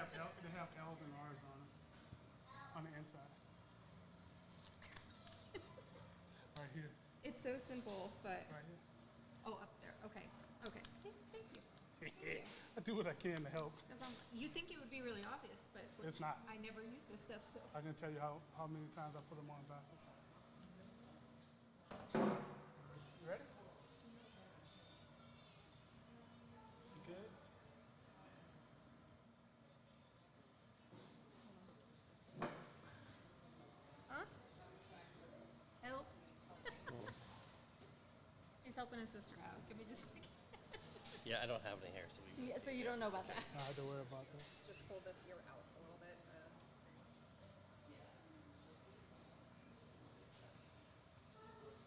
have L's and R's on the inside. Right here. It's so simple, but Right here. oh, up there. Okay. See, thank you. I do what I can to help. You think it would be really obvious, but It's not. I never use this stuff, so. I can tell you how many times I put them on backwards. You ready? You good? Huh? Help. She's helping her sister out. Give me just a second. Yeah, I don't have any hair, so we. Yeah, so you don't know about that. I have to worry about that. Just pull this ear out a little bit.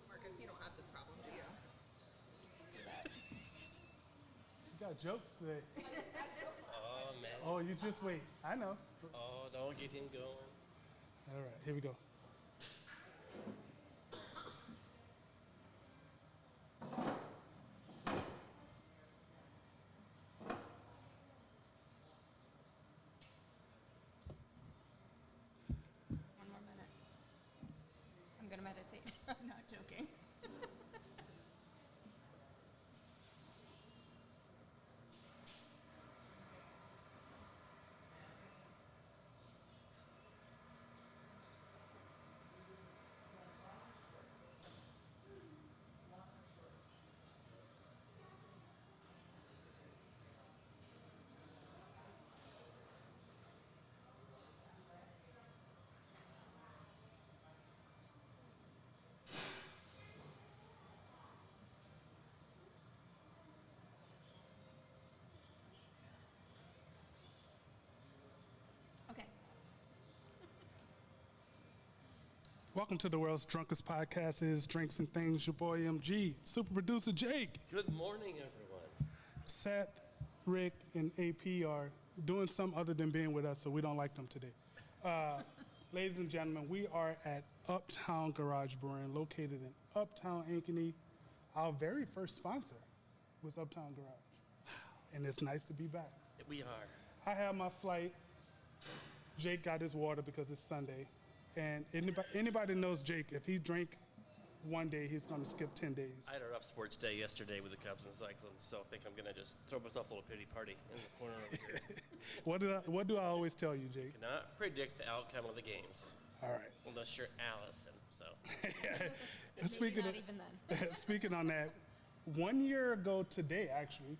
Marcus, you don't have this problem, do you? You got jokes today. Oh man. Oh, you just wait. I know. Oh, don't get him going. All right, here we go. Just one more minute. I'm gonna meditate. I'm not joking. Okay. Welcome to the world's drunkest podcast. Is Drinks and Things. Your boy MG, super producer Jake, Good morning, everyone. Seth, Rick, and AP are doing some other than being with us, so we don't like them today. Ladies and gentlemen, we are at Uptown Garage Brewing, located in Uptown Ankeny. Our very first sponsor was Uptown Garage, and it's nice to be back. We are. I have my flight. Jake got his water because it's Sunday. And anybody knows Jake, if he drank one day, he's going to skip 10 days. I had a rough sports day yesterday with the Cubs and Cyclones, so I think I'm going to just throw myself a little pity party in the corner over here. What do I always tell you, Jake? Cannot predict the outcome of the games. All right. Unless you're Allison, so. Maybe not even then. Speaking on that, 1 year ago today, actually,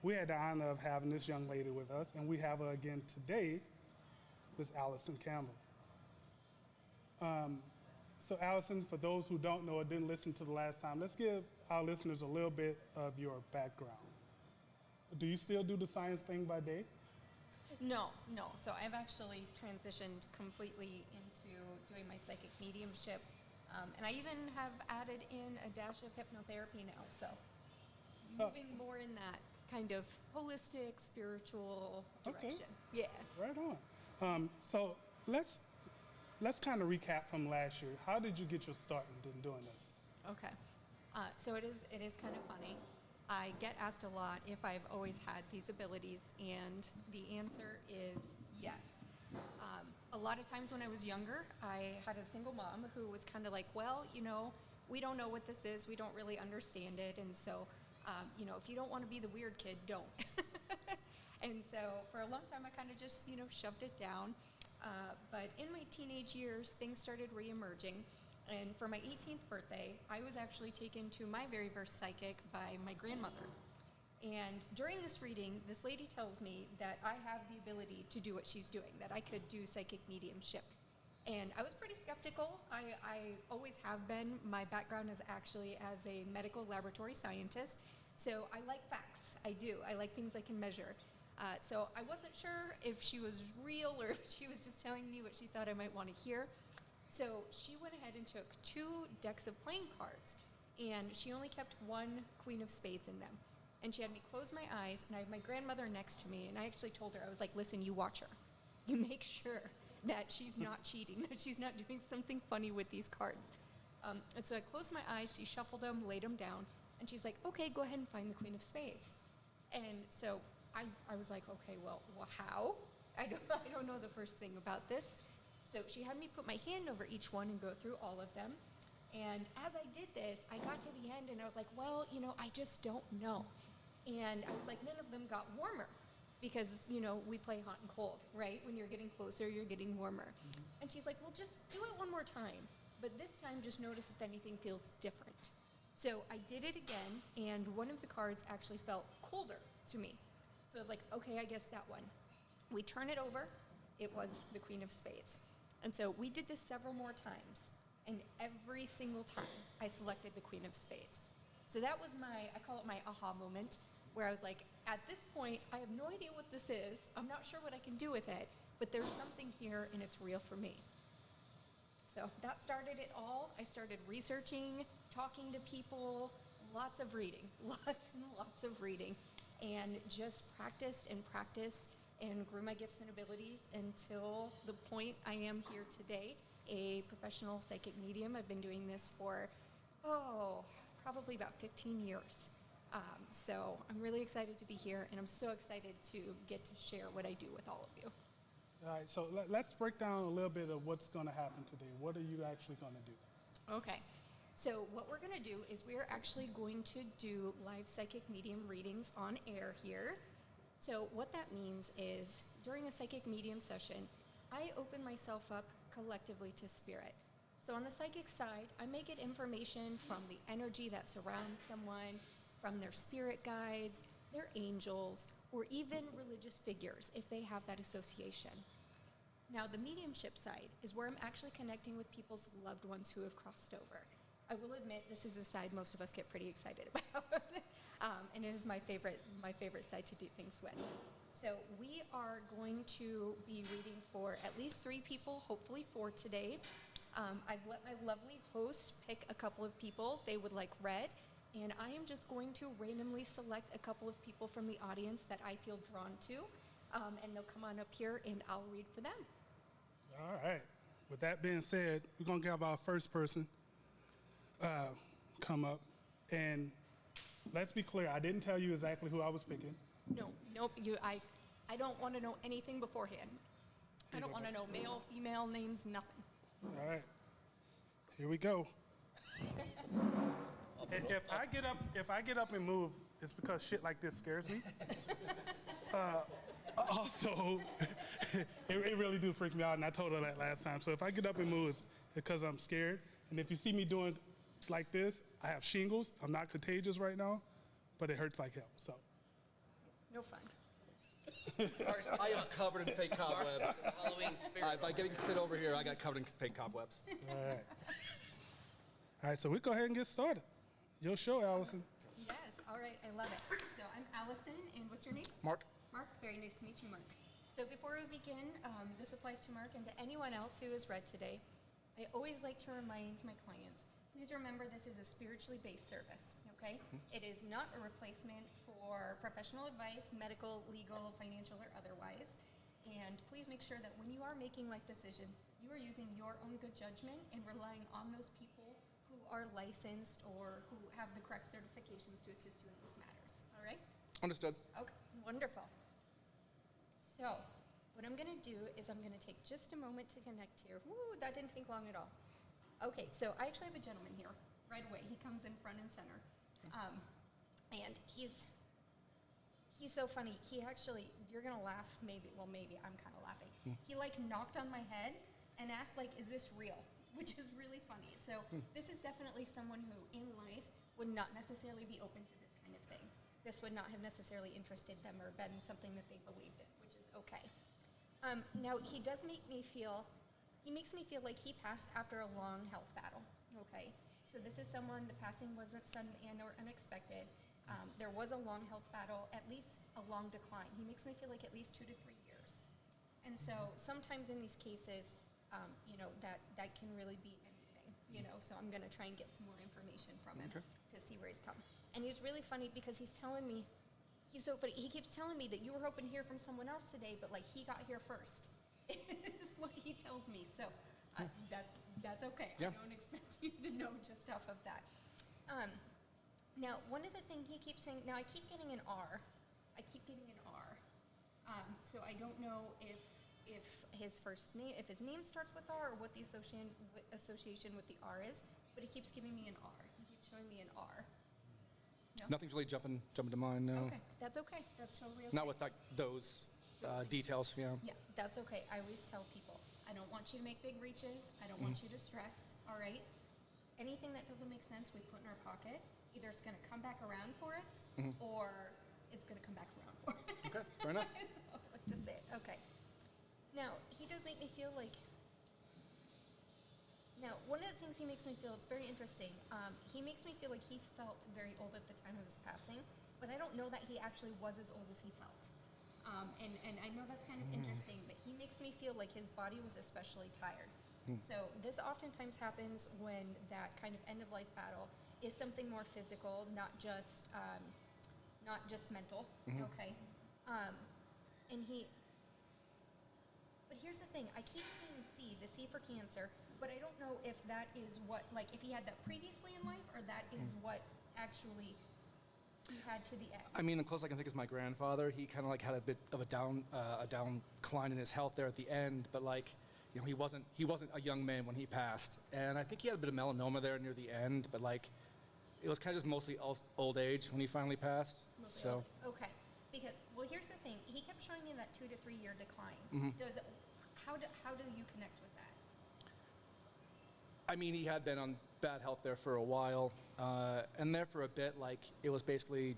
we had the honor of having this young lady with us, and we have her again today, Miss Allison Campbell. So Allison, for those who don't know or didn't listen to the last time, let's give our listeners a little bit of your background. Do you still do the science thing by day? No. So I've actually transitioned completely into doing my psychic mediumship. And I even have added in a dash of hypnotherapy now. So moving more in that kind of holistic, spiritual direction. Okay. Yeah. Right on. So let's kind of recap from last year. How did you get your start in doing this? Okay. So it is kind of funny. I get asked a lot if I've always had these abilities, and the answer is yes. A lot of times when I was younger, I had a single mom who was kind of like, well, we don't know what this is. We don't really understand it. And so, if you don't want to be the weird kid, don't. And so for a long time, I kind of just, shoved it down. But in my teenage years, things started reemerging. And for my 18th birthday, I was actually taken to my very first psychic by my grandmother. And during this reading, this lady tells me that I have the ability to do what she's doing, that I could do psychic mediumship. And I was pretty skeptical. I always have been. My background is actually as a medical laboratory scientist. So I like facts. I do. I like things I can measure. So I wasn't sure if she was real or if she was just telling me what she thought I might want to hear. So she went ahead and took 2 decks of playing cards, and she only kept 1 queen of spades in them. And she had me close my eyes, and I had my grandmother next to me, and I actually told her, I was like, listen, you watch her. You make sure that she's not cheating, that she's not doing something funny with these cards. And so I closed my eyes, she shuffled them, laid them down, and she's like, okay, go ahead and find the queen of spades. And so I was like, okay, well, how? I don't know the first thing about this. So she had me put my hand over each one and go through all of them. And as I did this, I got to the end and I was like, well, I just don't know. And I was like, none of them got warmer because, we play hot and cold, right? When you're getting closer, you're getting warmer. Mm-hmm. And she's like, well, just do it one more time. But this time, just notice if anything feels different. So I did it again, and one of the cards actually felt colder to me. So I was like, okay, I guess that one. We turn it over. It was the Queen of Spades. And so we did this several more times, and every single time I selected the Queen of Spades. So that was I call it my aha moment, where I was like, at this point, I have no idea what this is. I'm not sure what I can do with it, but there's something here, and it's real for me. So that started it all. I started researching, talking to people, lots of reading, lots and lots of reading, and just practiced and grew my gifts and abilities until the point I am here today, a professional psychic medium. I've been doing this for, probably about 15 years. So I'm really excited to be here, and I'm so excited to get to share what I do with all of you. All right, so let's break down a little bit of what's going to happen today. What are you actually going to do? Okay. So what we're going to do is we're actually going to do live psychic medium readings on air here. So what that means is during a psychic medium session, I open myself up collectively to spirit. So on the psychic side, I may get information from the energy that surrounds someone, from their spirit guides, their angels, or even religious figures if they have that association. Now, the mediumship side is where I'm actually connecting with people's loved ones who have crossed over. I will admit this is the side most of us get pretty excited about, and it is my favorite side to do things with. So we are going to be reading for at least 3 people, hopefully 4 today. I've let my lovely host pick a couple of people they would like read, and I am just going to randomly select a couple of people from the audience that I feel drawn to, and they'll come on up here and I'll read for them. All right. With that being said, we're going to have our first person come up. And let's be clear, I didn't tell you exactly who I was picking. Nope. I don't want to know anything beforehand. I don't want to know male, female names, nothing. All right. Here we go. If I get up and move, it's because shit like this scares me. Also, it really do freak me out, and I told her that last time. So if I get up and move, it's because I'm scared. And if you see me doing like this, I have shingles. I'm not contagious right now, but it hurts like hell. So. No fun. I am covered in fake cobwebs. Halloween spirit. By getting to sit over here, I got covered in fake cobwebs. All right. All right, so we go ahead and get started. Your show, Allison. Yes, all right, I love it. So I'm Allison, and what's your name? Mark? Mark, very nice to meet you, Mark. So before we begin, this applies to Mark and to anyone else who has read today. I always like to remind my clients, please remember this is a spiritually based service, okay? It is not a replacement for professional advice, medical, legal, financial, or otherwise. And please make sure that when you are making life decisions, you are using your own good judgment and relying on those people who are licensed or who have the correct certifications to assist you in these matters, all right? Understood. Okay, wonderful. So, what I'm gonna do is I'm gonna take just a moment to connect here. Woo, that didn't take long at all. Okay, so I actually have a gentleman here right away. He comes in front and center. And he's so funny. He actually, you're gonna laugh, maybe I'm kind of laughing. He like knocked on my head and asked like, is this real? Which is really funny. So this is definitely someone who in life would not necessarily be open to this kind of thing. This would not have necessarily interested them or been something that they believed in, which is okay. Now he makes me feel like he passed after a long health battle, okay? So this is someone, the passing wasn't sudden and or unexpected. There was a long health battle, at least a long decline. He makes me feel like at least 2 to 3 years. And so sometimes in these cases, that can really be anything, so I'm gonna try and get some more information from him to see where he's come. And he's really funny because he's telling me, he's so funny, he keeps telling me that you were hoping to hear from someone else today, but like he got here first, is what he tells me. So that's okay. Yeah. I don't expect you to know just off of that. Now, one of the things he keeps saying, now I keep getting an R. So I don't know if his first name, if his name starts with R, or what the association with the R is, but he keeps giving me an R. He keeps showing me an R. No? Nothing's really jumping to mind, no. Okay, that's okay. That's totally okay. Not with like those details, yeah. Yeah, that's okay. I always tell people, I don't want you to make big reaches. I don't want you to stress, all right? Anything that doesn't make sense, we put in our pocket. Either it's going to come back around for us, or it's going to come back around for us. Okay, fair enough. That's how I like to say it. Okay. Now, he does make me feel like... Now, one of the things he makes me feel, it's very interesting. He makes me feel like he felt very old at the time of his passing, but I don't know that he actually was as old as he felt. And I know that's kind of interesting, but he makes me feel like his body was especially tired. So this oftentimes happens when that kind of end-of-life battle is something more physical, not just mental, okay? But here's the thing, I keep seeing C, the C for cancer, but I don't know if that is what, like, if he had that previously in life, or that is what actually he had to the end. I mean, the closest I can think is my grandfather. He kind of like had a bit of a decline in his health there at the end, but like, you know, he wasn't a young man when he passed, and I think he had a bit of melanoma there near the end, but like, it was kind of just mostly old age when he finally passed. Mostly old. Okay, because well, here's the thing. He kept showing me that 2 to 3 year decline. How do you connect with that? I mean, he had been on bad health there for a while, and there for a bit, like, it was basically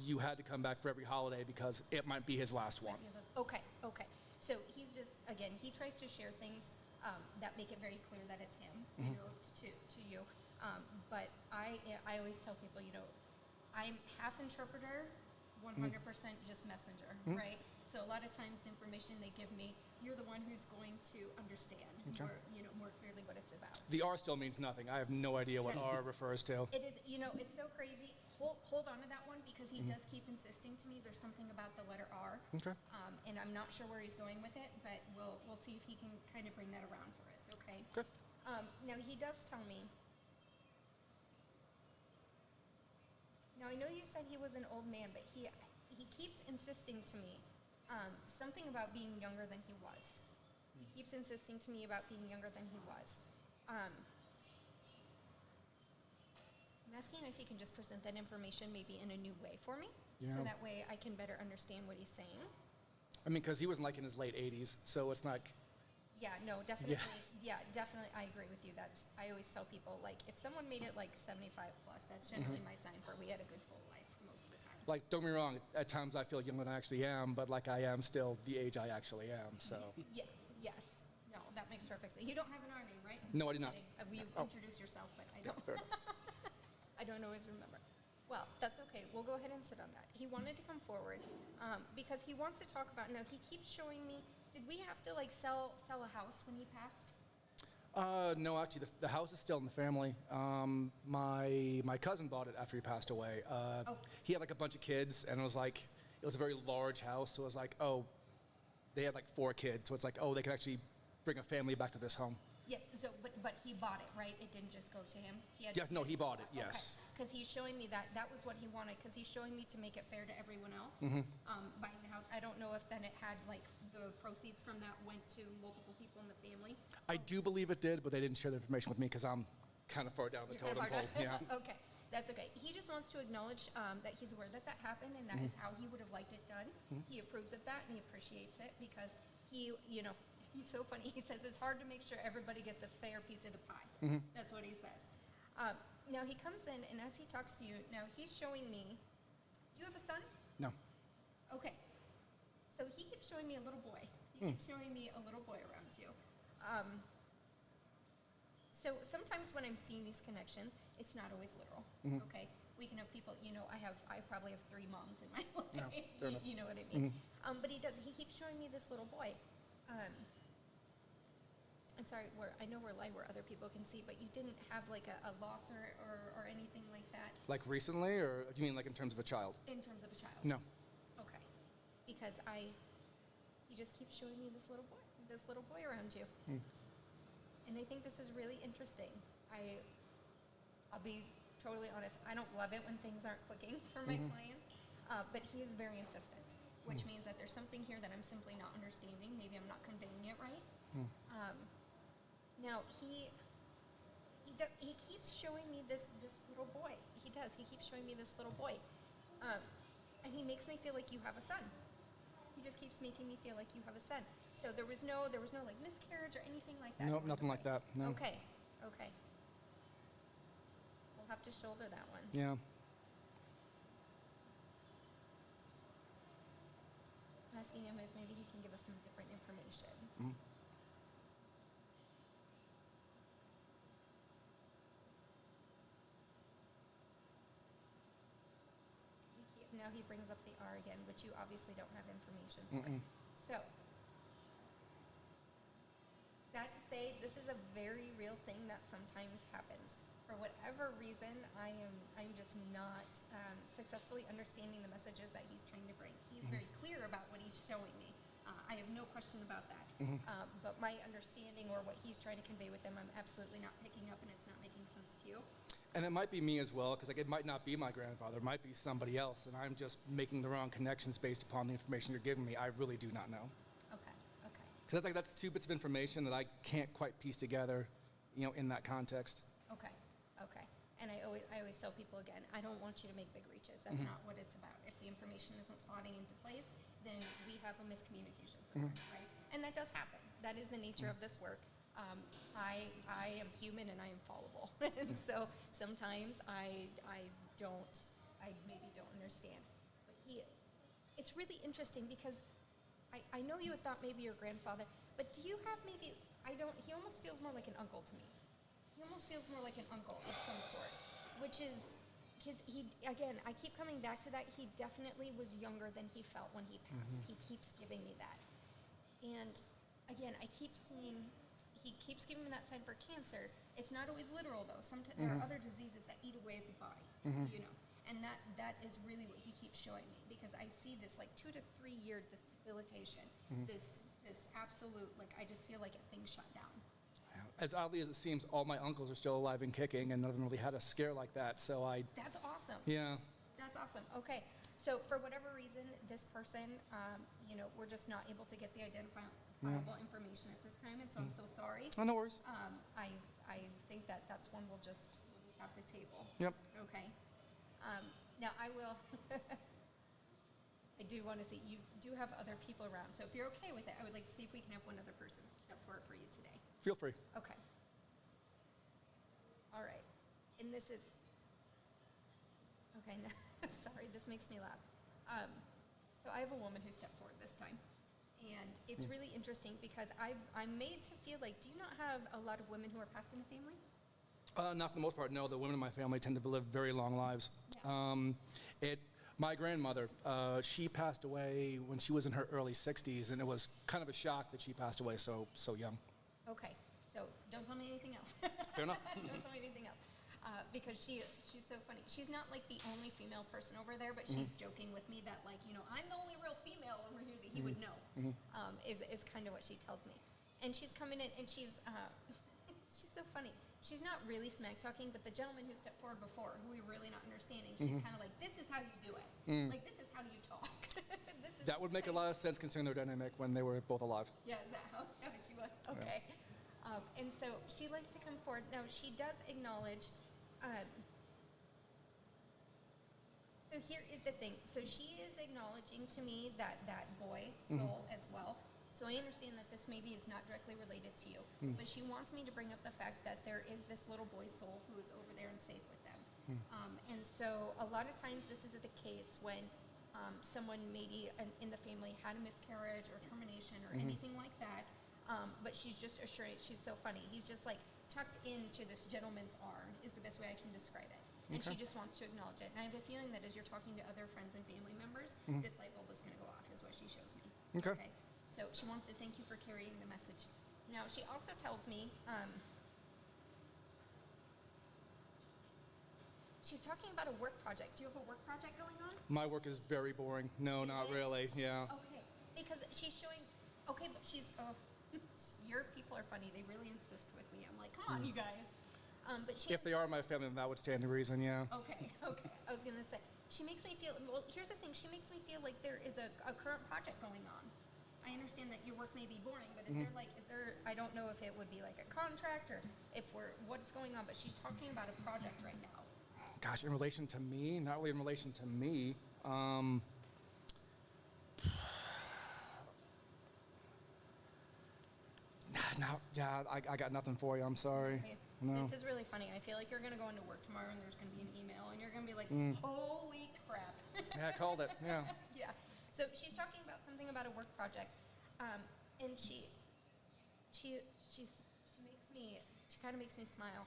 you had to come back for every holiday because it might be his last one. Okay. So he's just, again, he tries to share things that make it very clear that it's him, you know, to you. But I always tell people, you know, I'm half interpreter, 100% just messenger, right? So a lot of times the information they give me, you're the one who's going to understand more clearly what it's about. The R still means nothing. I have no idea what R refers to. It is, you know, it's so crazy. Hold on to that one, because he does keep insisting to me there's something about the letter R. Okay. And I'm not sure where he's going with it, but we'll see if he can kind of bring that around for us, okay? Okay. Now he does tell me. Now I know you said he was an old man, but he keeps insisting to me something about being younger than he was. He keeps insisting to me about being younger than he was. I'm asking if he can just present that information maybe in a new way for me, so that way I can better understand what he's saying. I mean, because he was like in his late 80s, so it's like... Yeah, no, definitely. Yeah, definitely. I agree with you. I always tell people, like, if someone made it like 75 plus, that's generally my sign for we had a good full life most of the time. Like, don't get me wrong, at times I feel younger than I actually am, but like I am still the age I actually am, so... Yes. No, that makes perfect sense. You don't have an R name, right? No, I do not. You introduced yourself, but I don't. Fair enough. I don't always remember. Well, that's okay. We'll go ahead and sit on that. He wanted to come forward because he wants to talk about. Now he keeps showing me. Did we have to like sell a house when he passed? No, actually, the house is still in the family. My cousin bought it after he passed away. He had like a bunch of kids, and it was a very large house. So it was like, oh, they had like 4 kids. So it's like, oh, they can actually bring a family back to this home. Yes. So, but he bought it, right? It didn't just go to him. He bought it. Yes. Because he's showing me that was what he wanted. Because he's showing me to make it fair to everyone else buying the house. I don't know if then it had like the proceeds from that went to multiple people in the family. I do believe it did, but they didn't share the information with me because I'm kind of far down the totem pole. Yeah. Okay, that's okay. He just wants to acknowledge that he's aware that happened, and that is how he would have liked it done. He approves of that, and he appreciates it because he's so funny. He says it's hard to make sure everybody gets a fair piece of the pie. That's what he says. Now he comes in, and as he talks to you, now he's showing me. Do you have a son? No. Okay. So he keeps showing me a little boy. He keeps showing me a little boy around you. So sometimes when I'm seeing these connections, it's not always literal. Okay. We can have people. I probably have 3 moms in my life. No, fair enough. You know what I mean? But he does. He keeps showing me this little boy. I'm sorry, I know we're live where other people can see, but you didn't have like a loss or anything like that? Like recently, or do you mean like in terms of a child? In terms of a child? No. Okay. Because he just keeps showing me this little boy around you. And I think this is really interesting. I'll be totally honest, I don't love it when things aren't clicking for my clients, but he is very insistent. which means that there's something here that I'm simply not understanding. Maybe I'm not conveying it right. Now he keeps showing me this little boy. He does. He keeps showing me this little boy, and he makes me feel like you have a son. He just keeps making me feel like you have a son. So there was no like miscarriage or anything like that. Nope, nothing like that. No. Okay. We'll have to shoulder that one. Yeah. I'm asking him if maybe he can give us some different information. Now he brings up the R again, which you obviously don't have information for. So, sad to say, this is a very real thing that sometimes happens. For whatever reason, I'm just not successfully understanding the messages that he's trying to bring. He's very clear about what he's showing me. I have no question about that. But my understanding or what he's trying to convey with them, I'm absolutely not picking up, and it's not making sense to you. And it might be me as well, because like it might not be my grandfather. It might be somebody else, and I'm just making the wrong connections based upon the information you're giving me. I really do not know. Okay. Because that's 2 bits of information that I can't quite piece together, in that context. Okay. And I always tell people again, I don't want you to make big reaches. That's not what it's about. If the information isn't slotting into place, then we have a miscommunication somewhere, right? And that does happen. That is the nature of this work. I am human and I am fallible, and so sometimes I maybe don't understand. But it's really interesting because I know you had thought maybe your grandfather, but do you have maybe? He almost feels more like an uncle to me. He almost feels more like an uncle of some sort, which is because I keep coming back to that. He definitely was younger than he felt when he passed. He keeps giving me that, and again, I keep seeing. He keeps giving me that sign for cancer. It's not always literal, though. Sometimes there are other diseases that eat away at the body, and that is really what he keeps showing me, because I see this like 2 to 3 year debilitation, this absolute, like, I just feel like things shut down. As oddly as it seems, all my uncles are still alive and kicking, and none of them really had a scare like that. So That's awesome. Yeah. That's awesome. Okay, so for whatever reason, this person, we're just not able to get the identifiable information at this time, and so I'm so sorry. Oh, no worries. I think that's one we'll just have to table. Yep. Okay. Now I will. I do want to see, you do have other people around, so if you're okay with it, I would like to see if we can have one other person step forward for you today. Feel free. Okay. All right. And this is. Okay. Sorry, this makes me laugh. So I have a woman who stepped forward this time. And it's really interesting because I'm made to feel like, do you not have a lot of women who are passed in the family? Not for the most part, no. The women in my family tend to live very long lives. Yeah. My grandmother, she passed away when she was in her early 60s, and it was kind of a shock that she passed away so young. Okay, so don't tell me anything else. Fair enough. Don't tell me anything else. Because she's so funny. She's not like the only female person over there, but she's joking with me that, like, I'm the only real female over here that he would know, is kind of what she tells me. And she's coming in, and she's so funny. She's not really smack talking, but the gentleman who stepped forward before, who we're really not understanding, she's kind of like, this is how you do it. Like, this is how you talk. That would make a lot of sense considering their dynamic when they were both alive. Yeah, is that how she was? Okay. Yeah. And so she likes to come forward. Now, she does acknowledge. So here is the thing. So she is acknowledging to me that boy soul as well. So I understand that this maybe is not directly related to you, but she wants me to bring up the fact that there is this little boy soul who is over there and safe with them. And so a lot of times this is the case when someone maybe in the family had a miscarriage or termination or anything like that, but she's just assuring, she's so funny. He's just like tucked into this gentleman's arm is the best way I can describe it. And she just wants to acknowledge it. And I have a feeling that as you're talking to other friends and family members, this light bulb is going to go off, is what she shows me. Okay. So she wants to thank you for carrying the message. Now, she also tells me, she's talking about a work project. Do you have a work project going on? My work is very boring. No, not really. Yeah. Okay. Because she's showing, but your people are funny. They really insist with me. I'm like, come on, you guys. But she If they are my family, then that would stand to reason, yeah. Okay. I was gonna say, she makes me feel. Well, here's the thing. She makes me feel like there is a current project going on. I understand that your work may be boring, but is there? I don't know if it would be like a contract or if what's going on. But she's talking about a project right now. Gosh, in relation to me, not really in relation to me. No, yeah, I got nothing for you. I'm sorry. Okay. No. This is really funny. I feel like you're gonna go into work tomorrow and there's gonna be an email and you're gonna be like, holy crap. Yeah, I called it. Yeah. Yeah. So she's talking about something about a work project, and she kind of makes me smile,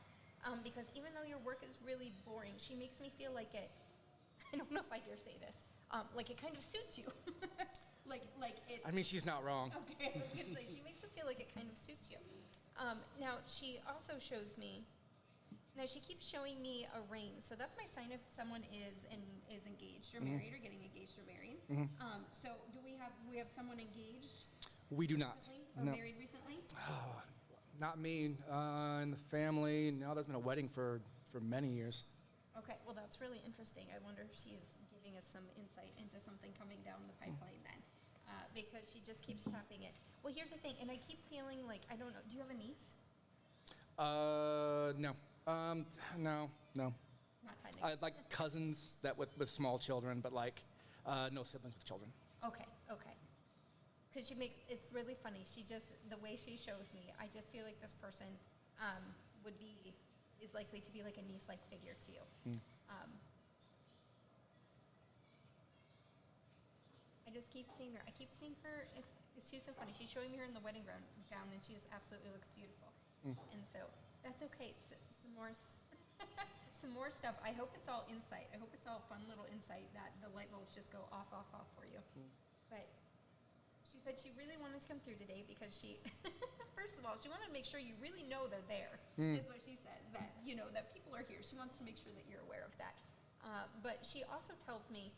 because even though your work is really boring, she makes me feel like it. I don't know if I dare say this. Like it kind of suits you. like it. I mean, she's not wrong. Okay, I was gonna say she makes me feel like it kind of suits you. Now she also shows me. Now she keeps showing me a ring, so that's my sign if someone is engaged or married or getting engaged or married. So do we have someone engaged? We do not. Recently, or No. married recently? Not me. In the family, no, there's been a wedding for many years. Okay, well that's really interesting. I wonder if she's giving us some insight into something coming down the pipeline then, because she just keeps tapping it. Well, here's the thing, and I keep feeling like I don't know. Do you have a niece? No. No. Not technically. I like cousins that with small children, but like no siblings with children. Okay. Because it's really funny. The way she shows me, I just feel like this person is likely to be like a niece-like figure to you. I just keep seeing her. She's so funny. She's showing me her in the wedding gown, and she just absolutely looks beautiful. And so that's okay. Some more stuff. I hope it's all insight. I hope it's all fun little insight that the light bulbs just go off for you. But she said she really wanted to come through today because she, first of all, she wanted to make sure you really know they're there, is what she says, that, that people are here. She wants to make sure that you're aware of that. But she also tells me,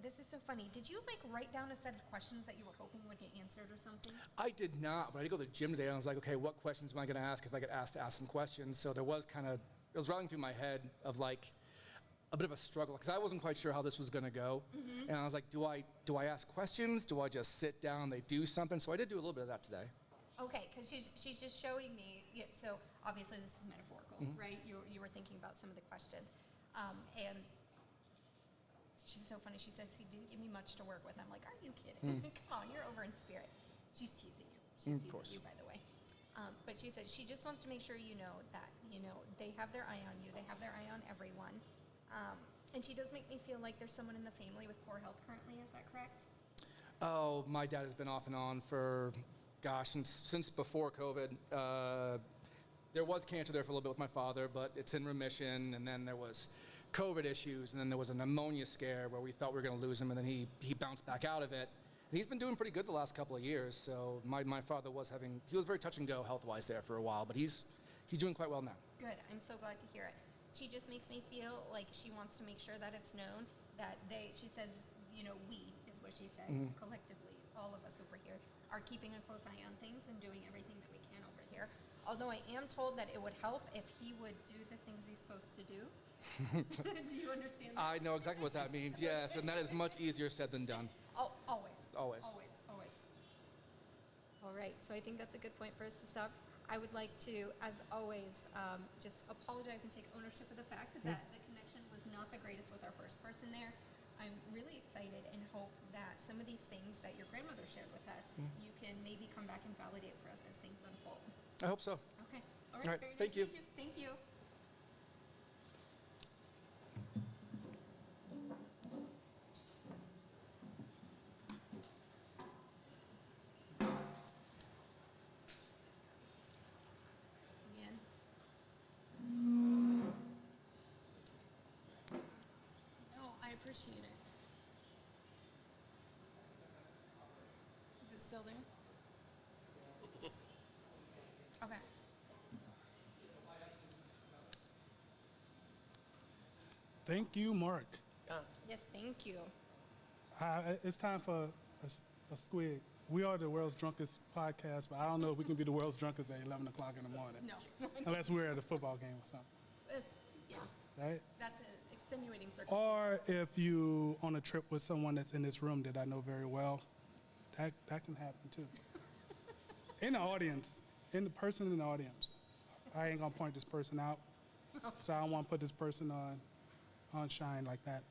this is so funny. Did you write down a set of questions that you were hoping would get answered or something? I did not, but I did go to the gym today and I was like, okay, what questions am I going to ask if I get asked to ask some questions? So there was it was running through my head of like a bit of a struggle because I wasn't quite sure how this was going to go. And I was like, do I ask questions? Do I just sit down, they do something? So I did do a little bit of that today. Okay, because she's just showing me, so obviously this is metaphorical, right? You were thinking about some of the questions. And she's so funny. She says he didn't give me much to work with. I'm like, are you kidding? Come on, you're over in spirit. She's teasing you. She's teasing you, by the way. But she said she just wants to make sure you know that, they have their eye on you. They have their eye on everyone. And she does make me feel like there's someone in the family with poor health currently. Is that correct? Oh, my dad has been off and on for, since before COVID. There was cancer there for a little bit with my father, but it's in remission. And then there was COVID issues, and then there was a pneumonia scare where we thought we were going to lose him, and then he bounced back out of it. And he's been doing pretty good the last couple of years. So my father was very touch and go health-wise there for a while, but he's doing quite well now. Good. I'm so glad to hear it. She just makes me feel like she wants to make sure that it's known that she says, we is what she says, collectively, all of us over here are keeping a close eye on things and doing everything that we can over here. Although I am told that it would help if he would do the things he's supposed to do. Do you understand that? I know exactly what that means, yes, and that is much easier said than done. Oh, always. Always. All right, so I think that's a good point for us to stop. I would like to, as always, just apologize and take ownership of the fact that the connection was not the greatest with our first person there. I'm really excited and hope that some of these things that your grandmother shared with us, you can maybe come back and validate for us as things unfold. I hope so. Okay. All All right, right. Very thank nice you. to meet you. Thank you. Again. No, I appreciate it. Is it still there? Okay. Thank you, Mark. Yes, thank you. It's time for a squig. We are the world's drunkest podcast, but I don't know if we can be the world's drunkest at 11 o'clock in the morning. No. Unless we're at a football game or something, Yeah, right? that's an extenuating circumstance. Or if you on a trip with someone that's in this room that I know very well, that can happen too. In the audience, in the person in the audience. I ain't gonna point this person out, so I don't want to put this person on shine like that.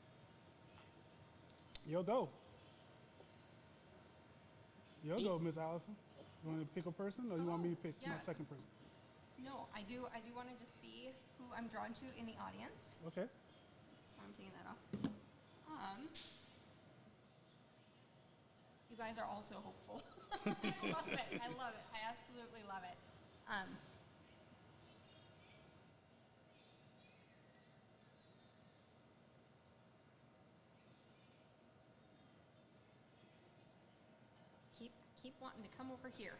You'll go. You'll go, Miss Allison. You want to pick a person, or you want me to pick my Yeah. second person? No, I do want to just see who I'm drawn to in the audience. Okay. So I'm taking that off. You guys are all so hopeful. I love it. I love it. I absolutely love it. Keep wanting to come over here.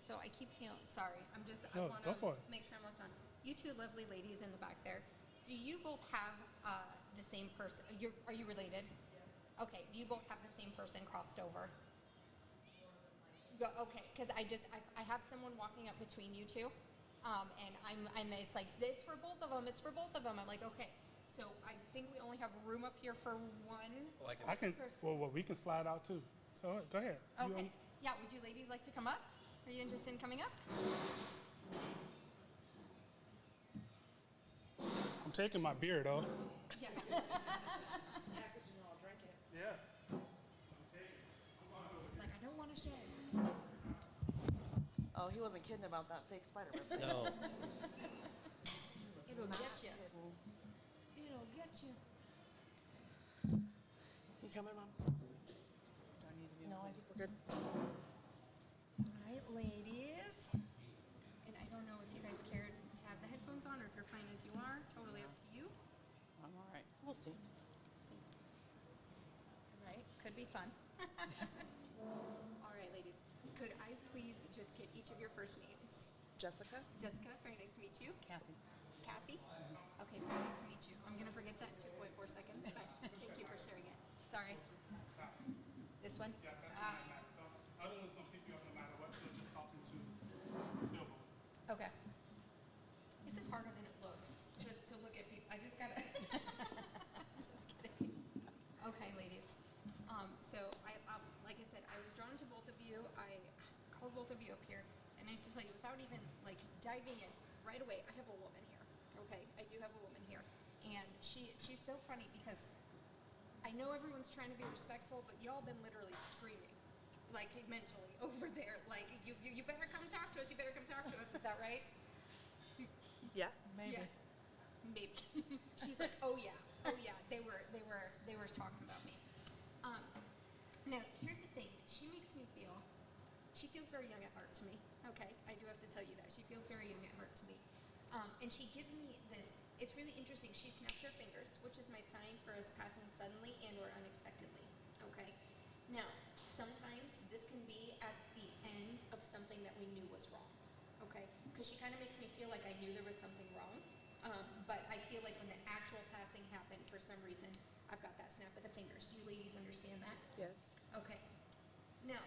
So I keep feeling, sorry, I No, want go for to it. make sure I'm looked on. You two lovely ladies in the back there, do you both have the same person? Are you related? Yes. Okay, do you both have the same person crossed over? Okay, because I have someone walking up between you two, and it's like, it's for both of them, it's for both of them. I'm like, okay, so I think we only have room up here for one. Well, I can. Well, we can slide out too. So go ahead. You Okay, yeah, would you ladies like to come up? Are you interested in coming up? I'm taking my beer though. Yeah. Yeah, because you know I'll drink it. Yeah. She's like, I don't want to share. Oh, he wasn't kidding about that fake Spider-Man thing. No. It'll get you. It'll get you. You coming, Mom? Do I need to be? No, I think we're good. All right, ladies. And I don't know if you guys care to have the headphones on or if you're fine as you are. Totally up to you. I'm all right. We'll see. See. All right, could be fun. All right, ladies. Could I please just get each of your first names? Jessica? Jessica, very nice to meet you. Kathy. Kathy? Okay, very nice to meet you. I'm going to forget that in 2.4 seconds, but thank you for sharing it. Sorry. This one? Yeah, that's what I matter. Other one's gonna pick you up no matter what. So just talking to Silver. Okay. This is harder than it looks to look at people. I just gotta. Just kidding. Okay, ladies. So like I said, I was drawn to both of you. I called both of you up here, and I have to tell you, without even like diving in right away, I have a woman here. Okay, I do have a woman here, and she's so funny because I know everyone's trying to be respectful, but y'all been literally screaming, like mentally over there, like you better come talk to us. You better come talk to us. Is that right? Yeah. Maybe. Yeah. Maybe. She's like, oh yeah. They were talking about me. Now here's the thing. She feels very young at heart to me. Okay, I do have to tell you that she feels very young at heart to me. And she gives me this. It's really interesting. She snaps her fingers, which is my sign for us passing suddenly and or unexpectedly. Okay. Now sometimes this can be at the end of something that we knew was wrong. Okay, because she kind of makes me feel like I knew there was something wrong, but I feel like when the actual passing happened, for some reason, I've got that snap of the fingers. Do you ladies understand that? Yes. Okay. Now,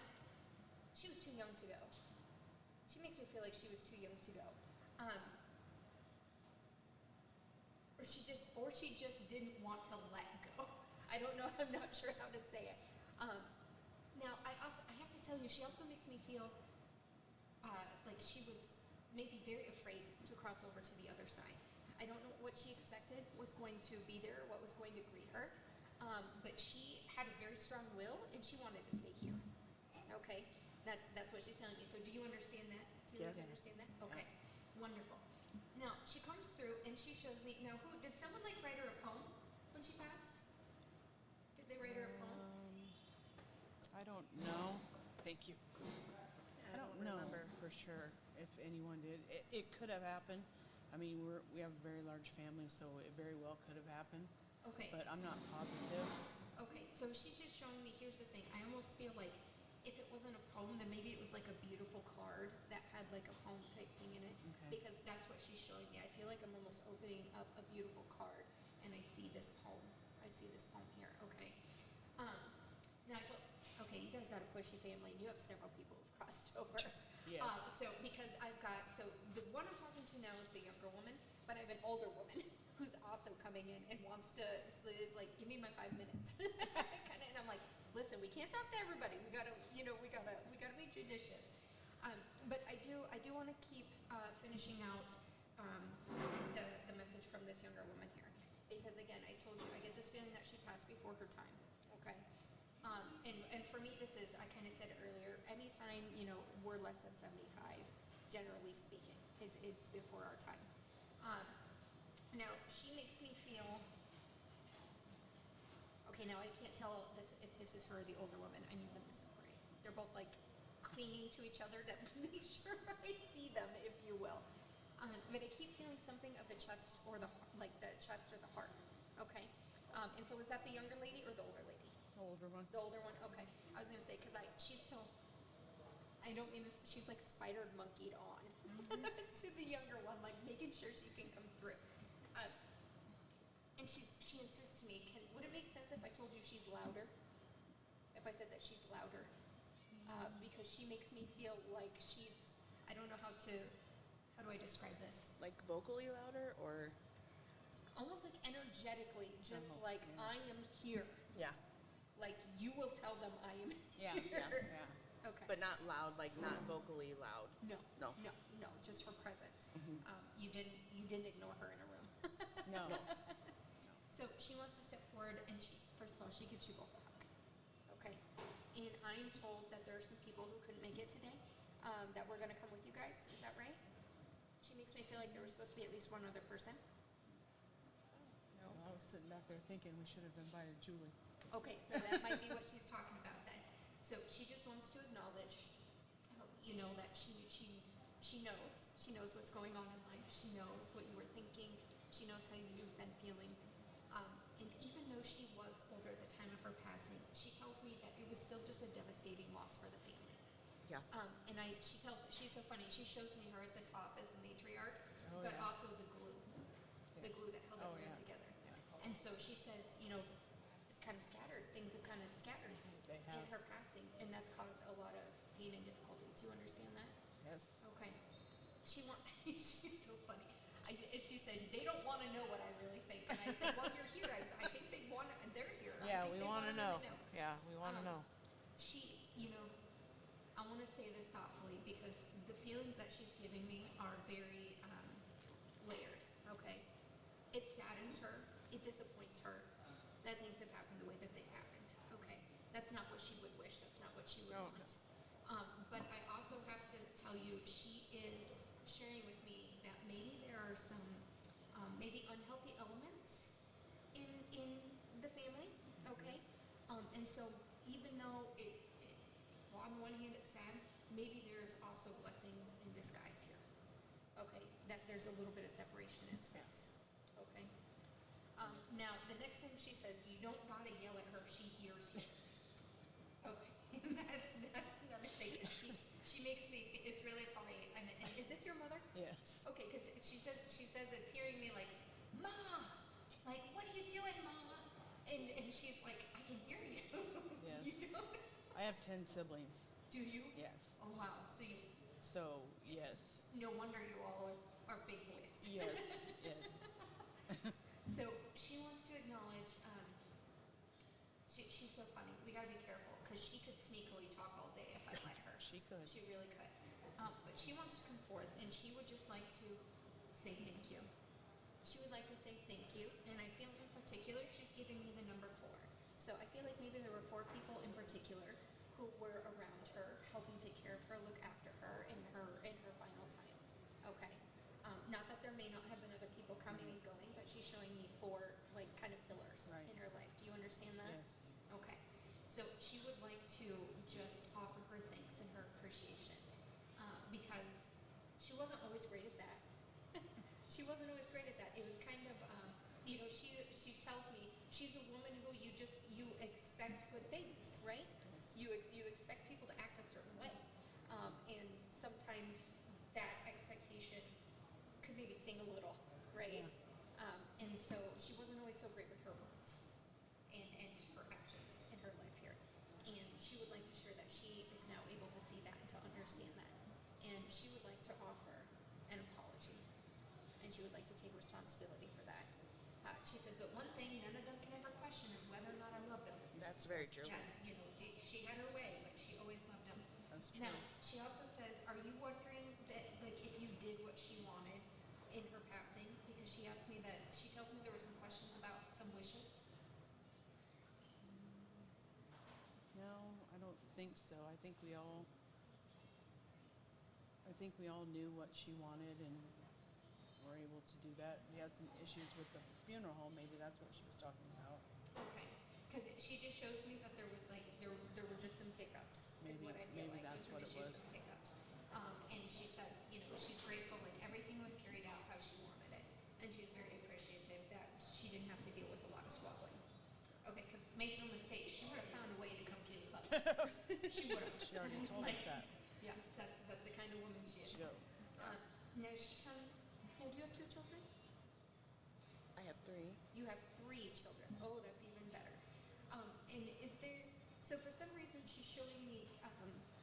she was too young to go. She makes me feel like she was too young to go. Or she just didn't want to let go. I don't know. I'm not sure how to say it. Now, I have to tell you, she also makes me feel like she was maybe very afraid to cross over to the other side. I don't know what she expected was going to be there, what was going to greet her, but she had a very strong will and she wanted to stay here. Okay, that's what she's telling me. So do you understand that? Do you Yes. guys understand that? Okay, wonderful. Now she comes through and she shows me. Now, did someone like write her a poem when she passed? Did they write her a poem? I don't know. Thank you. I don't know remember. for sure if anyone did. It could have happened. I mean, we have a very large family, so it very well could have happened. Okay. But I'm not positive. Okay, so she's just showing me, here's the thing, I almost feel like if it wasn't a poem, then maybe it was like a beautiful card that had like a poem type thing in it. Okay. Because that's what she's showing me. I feel like I'm almost opening up a beautiful card and I see this poem. I I see this poem here. Okay. Now I told. Okay, you guys got a pushy family, and you have several people who've crossed over. Yes. So because I've got the one I'm talking to now is the younger woman, but I have an older woman who's also coming in and wants to is like, give me my 5 minutes. Kinda, and I'm like, listen, we can't talk to everybody. We gotta be judicious. But I do want to keep finishing out the message from this younger woman here, because again, I told you I get this feeling that she passed before her time. Okay. And for me, this is, I kind of said it earlier, anytime, we're less than 75, generally speaking, is before our time. Now, she makes me feel, okay, now I can't tell if this is her or the older woman. I need them to separate. They're both like clinging to each other to make sure I see them, if you will. But I keep feeling something of the chest or the chest or the heart. Okay. And so is that the younger lady or the older lady? The older one. The older one, okay. I was gonna say, because she's so, I don't mean this, she's like spider monkeyed on to the younger one, like making sure she can come through. And she insists to me, would it make sense if I told you she's louder? If I said that she's louder? Because she makes me feel like she's, I don't know how do I describe this? Like vocally louder or? Almost like energetically, just Oh, like, yeah. I am here. Yeah. Like, you will tell them I am Yeah, here. yeah. Okay. But not loud, like not vocally loud. No. No. No, just her presence. You didn't ignore her in a room. No. So she wants to step forward, and first of all, she gives you both a hug. Okay. And I'm told that there are some people who couldn't make it today, that were going to come with you guys. Is that right? She makes me feel like there was supposed to be at least one other person. No. I was sitting back there thinking we should have invited Julie. Okay, so that might be what she's talking about then. So she just wants to acknowledge, that she knows what's going on in life. She knows what you were thinking. She knows how you've been feeling. And even though she was older at the time of her passing, she tells me that it was still just a devastating loss for the family. Yeah. And she's so funny. She shows me her at the top as the matriarch, Oh, but yeah. also the glue Yes. that held Oh, everyone yeah. together. Yeah. And so she says, it's kind of scattered. Things have kind of scattered They in have. her passing, and that's caused a lot of pain and difficulty. Do you understand that? Yes. Okay. She's so funny. She said, they don't want to know what I really think. And I said, well, you're here. I think they want to, they're here. I Yeah, think we they want to know. really Yeah, we want to know. She, I want to say this thoughtfully, because the feelings that she's giving me are very layered, okay? It saddens her. It disappoints her that things have happened the way that they've happened, okay? That's not what she would wish. That's not what she would No. want. But I also have to tell you, she is sharing with me that maybe there are some maybe unhealthy elements in the family, okay? And so even though on the one hand it's sad, maybe there's also blessings in disguise here, okay? That there's a little bit of separation in space, okay? Now, the next thing she says, you don't gotta yell at her, she hears you. Okay, that's another thing. She makes me, it's really funny. And is this your mother? Yes. Okay, because she says it's hearing me like, Ma, like, what are you doing, Ma? And she's like, I can hear you. Yes. You know? I have 10 siblings. Do you? Yes. Oh wow. So, yes. No wonder you all are big voiced. Yes. Yes. So she wants to acknowledge. She's so funny. We got to be careful because she could sneakily talk all day if I let her. She could. She really could. But she wants to come forth, and she would just like to say thank you. She would like to say thank you, and I feel in particular she's giving me the number 4. So I feel like maybe there were 4 people in particular who were around her, helping take care of her, look after her in her final time. Okay. Not that there may not have been other people coming and going, but she's showing me 4 like kind of pillars Right. in her life. Do you understand that? Yes. Okay. So she would like to just offer her thanks and her appreciation because she wasn't always great at that. She wasn't always great at that. It was kind of, she tells me she's a woman who you expect good things, right? Yes. You expect people to act a certain way. And sometimes that expectation could maybe sting a little, right? Yeah. And so she wasn't always so great with her words. she would like to share that she is now able to see that and to understand that. And she would like to offer an apology. And she would like to take responsibility for that. She says, but one thing none of them can ever question is whether or not I love them. That's very true. Yeah, she had her way, but she always loved them. That's true. Now, she also says, are you wondering that, like, if you did what she wanted in her passing? Because she asked me that, she tells me there were some questions about some wishes. No, I don't think so. I think we all knew what she wanted and were able to do that. We had some issues with the funeral home. Maybe that's what she was talking about. Okay, because she just shows me that there was like, there were just some hiccups, is Maybe- what I feel maybe like. that's Just what some it issues, was. some hiccups. And she says, she's grateful and everything was carried out how she wanted it. And she's very appreciative that she didn't have to deal with a lot of swallowing. Okay, because make no mistake, she would have found a way to come clean up. She would have. She already told us that. Yeah, that's the kind of woman she is. She go. Now she comes, now do you have 2 children? I have 3. You have 3 children. Oh, that's even better. And is there, so for some reason she's showing me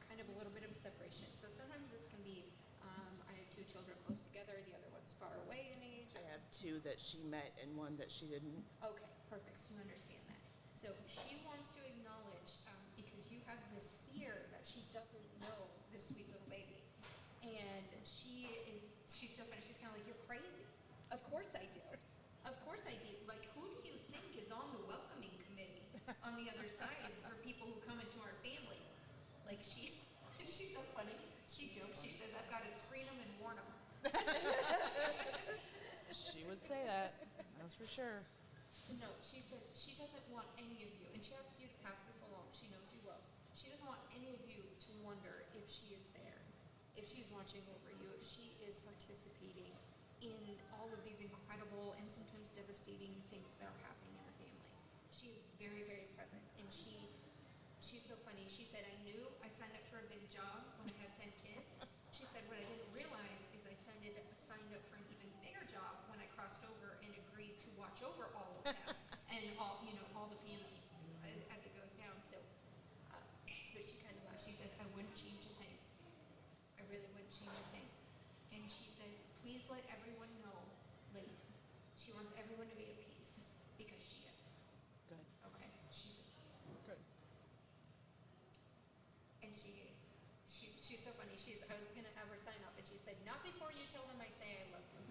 kind of a little bit of a separation. So sometimes this can be, I have 2 children close together, the other one's far away in age. I have 2 that she met and 1 that she didn't. Okay, perfect, so you understand that. So she wants to acknowledge, because you have this fear that she doesn't know this sweet little baby. And she's so funny, she's kind of like, you're crazy. Of course I do. Of course I do. Like, who do you think is on the welcoming committee on the other side for people who come into our family? Like, she's so funny. She jokes, she says, I've got to screen them and warn them. She would say that. That's for sure. No, she says she doesn't want any of you, and she asks you to pass this along, she knows you will. She doesn't want any of you to wonder if she is there, if she's watching over you, if she is participating in all of these incredible and sometimes devastating things that are happening in the family. She is very, very present, and she's so funny. She said, I knew I signed up for a big job when I had 10 kids. She said, what I didn't realize is I signed up for an even bigger job when I crossed over and agreed to watch over all of them and all the family as it goes down. So, but she kind of laughs. She says, I wouldn't change a thing. I really wouldn't change a thing. And she says, please let everyone know, like, she wants everyone to be at peace because she is. Good. Okay, she's at peace. Good. And she's so funny. I was gonna have her sign up, and she said, not before you tell them I say I love you.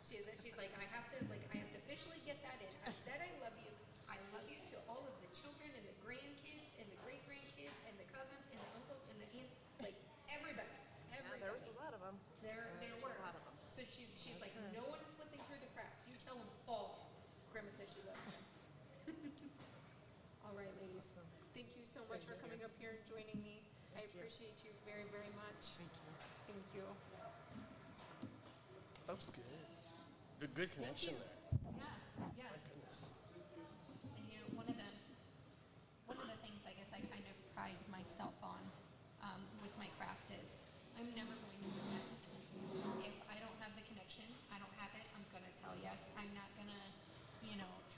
She's like, I have to officially get that in. I said I love you. I love you to all of the children and the grandkids and the great grandkids and the cousins and the uncles and the aunts, like everybody. Yeah, there was a lot of them. There There's were a lot of them. So she's like, no one is slipping through the cracks. You tell them all. Grandma says she loves them. All right, ladies. Thank you so much for coming up here and joining me. I appreciate you very, very much. Thank you. Thank you. That was good. Good connection you. there. Yeah. My goodness. And one of the things I guess I kind of pride myself on with my craft is I'm never going to pretend. If I don't have the connection, I don't have it, I'm gonna tell you. I'm not gonna,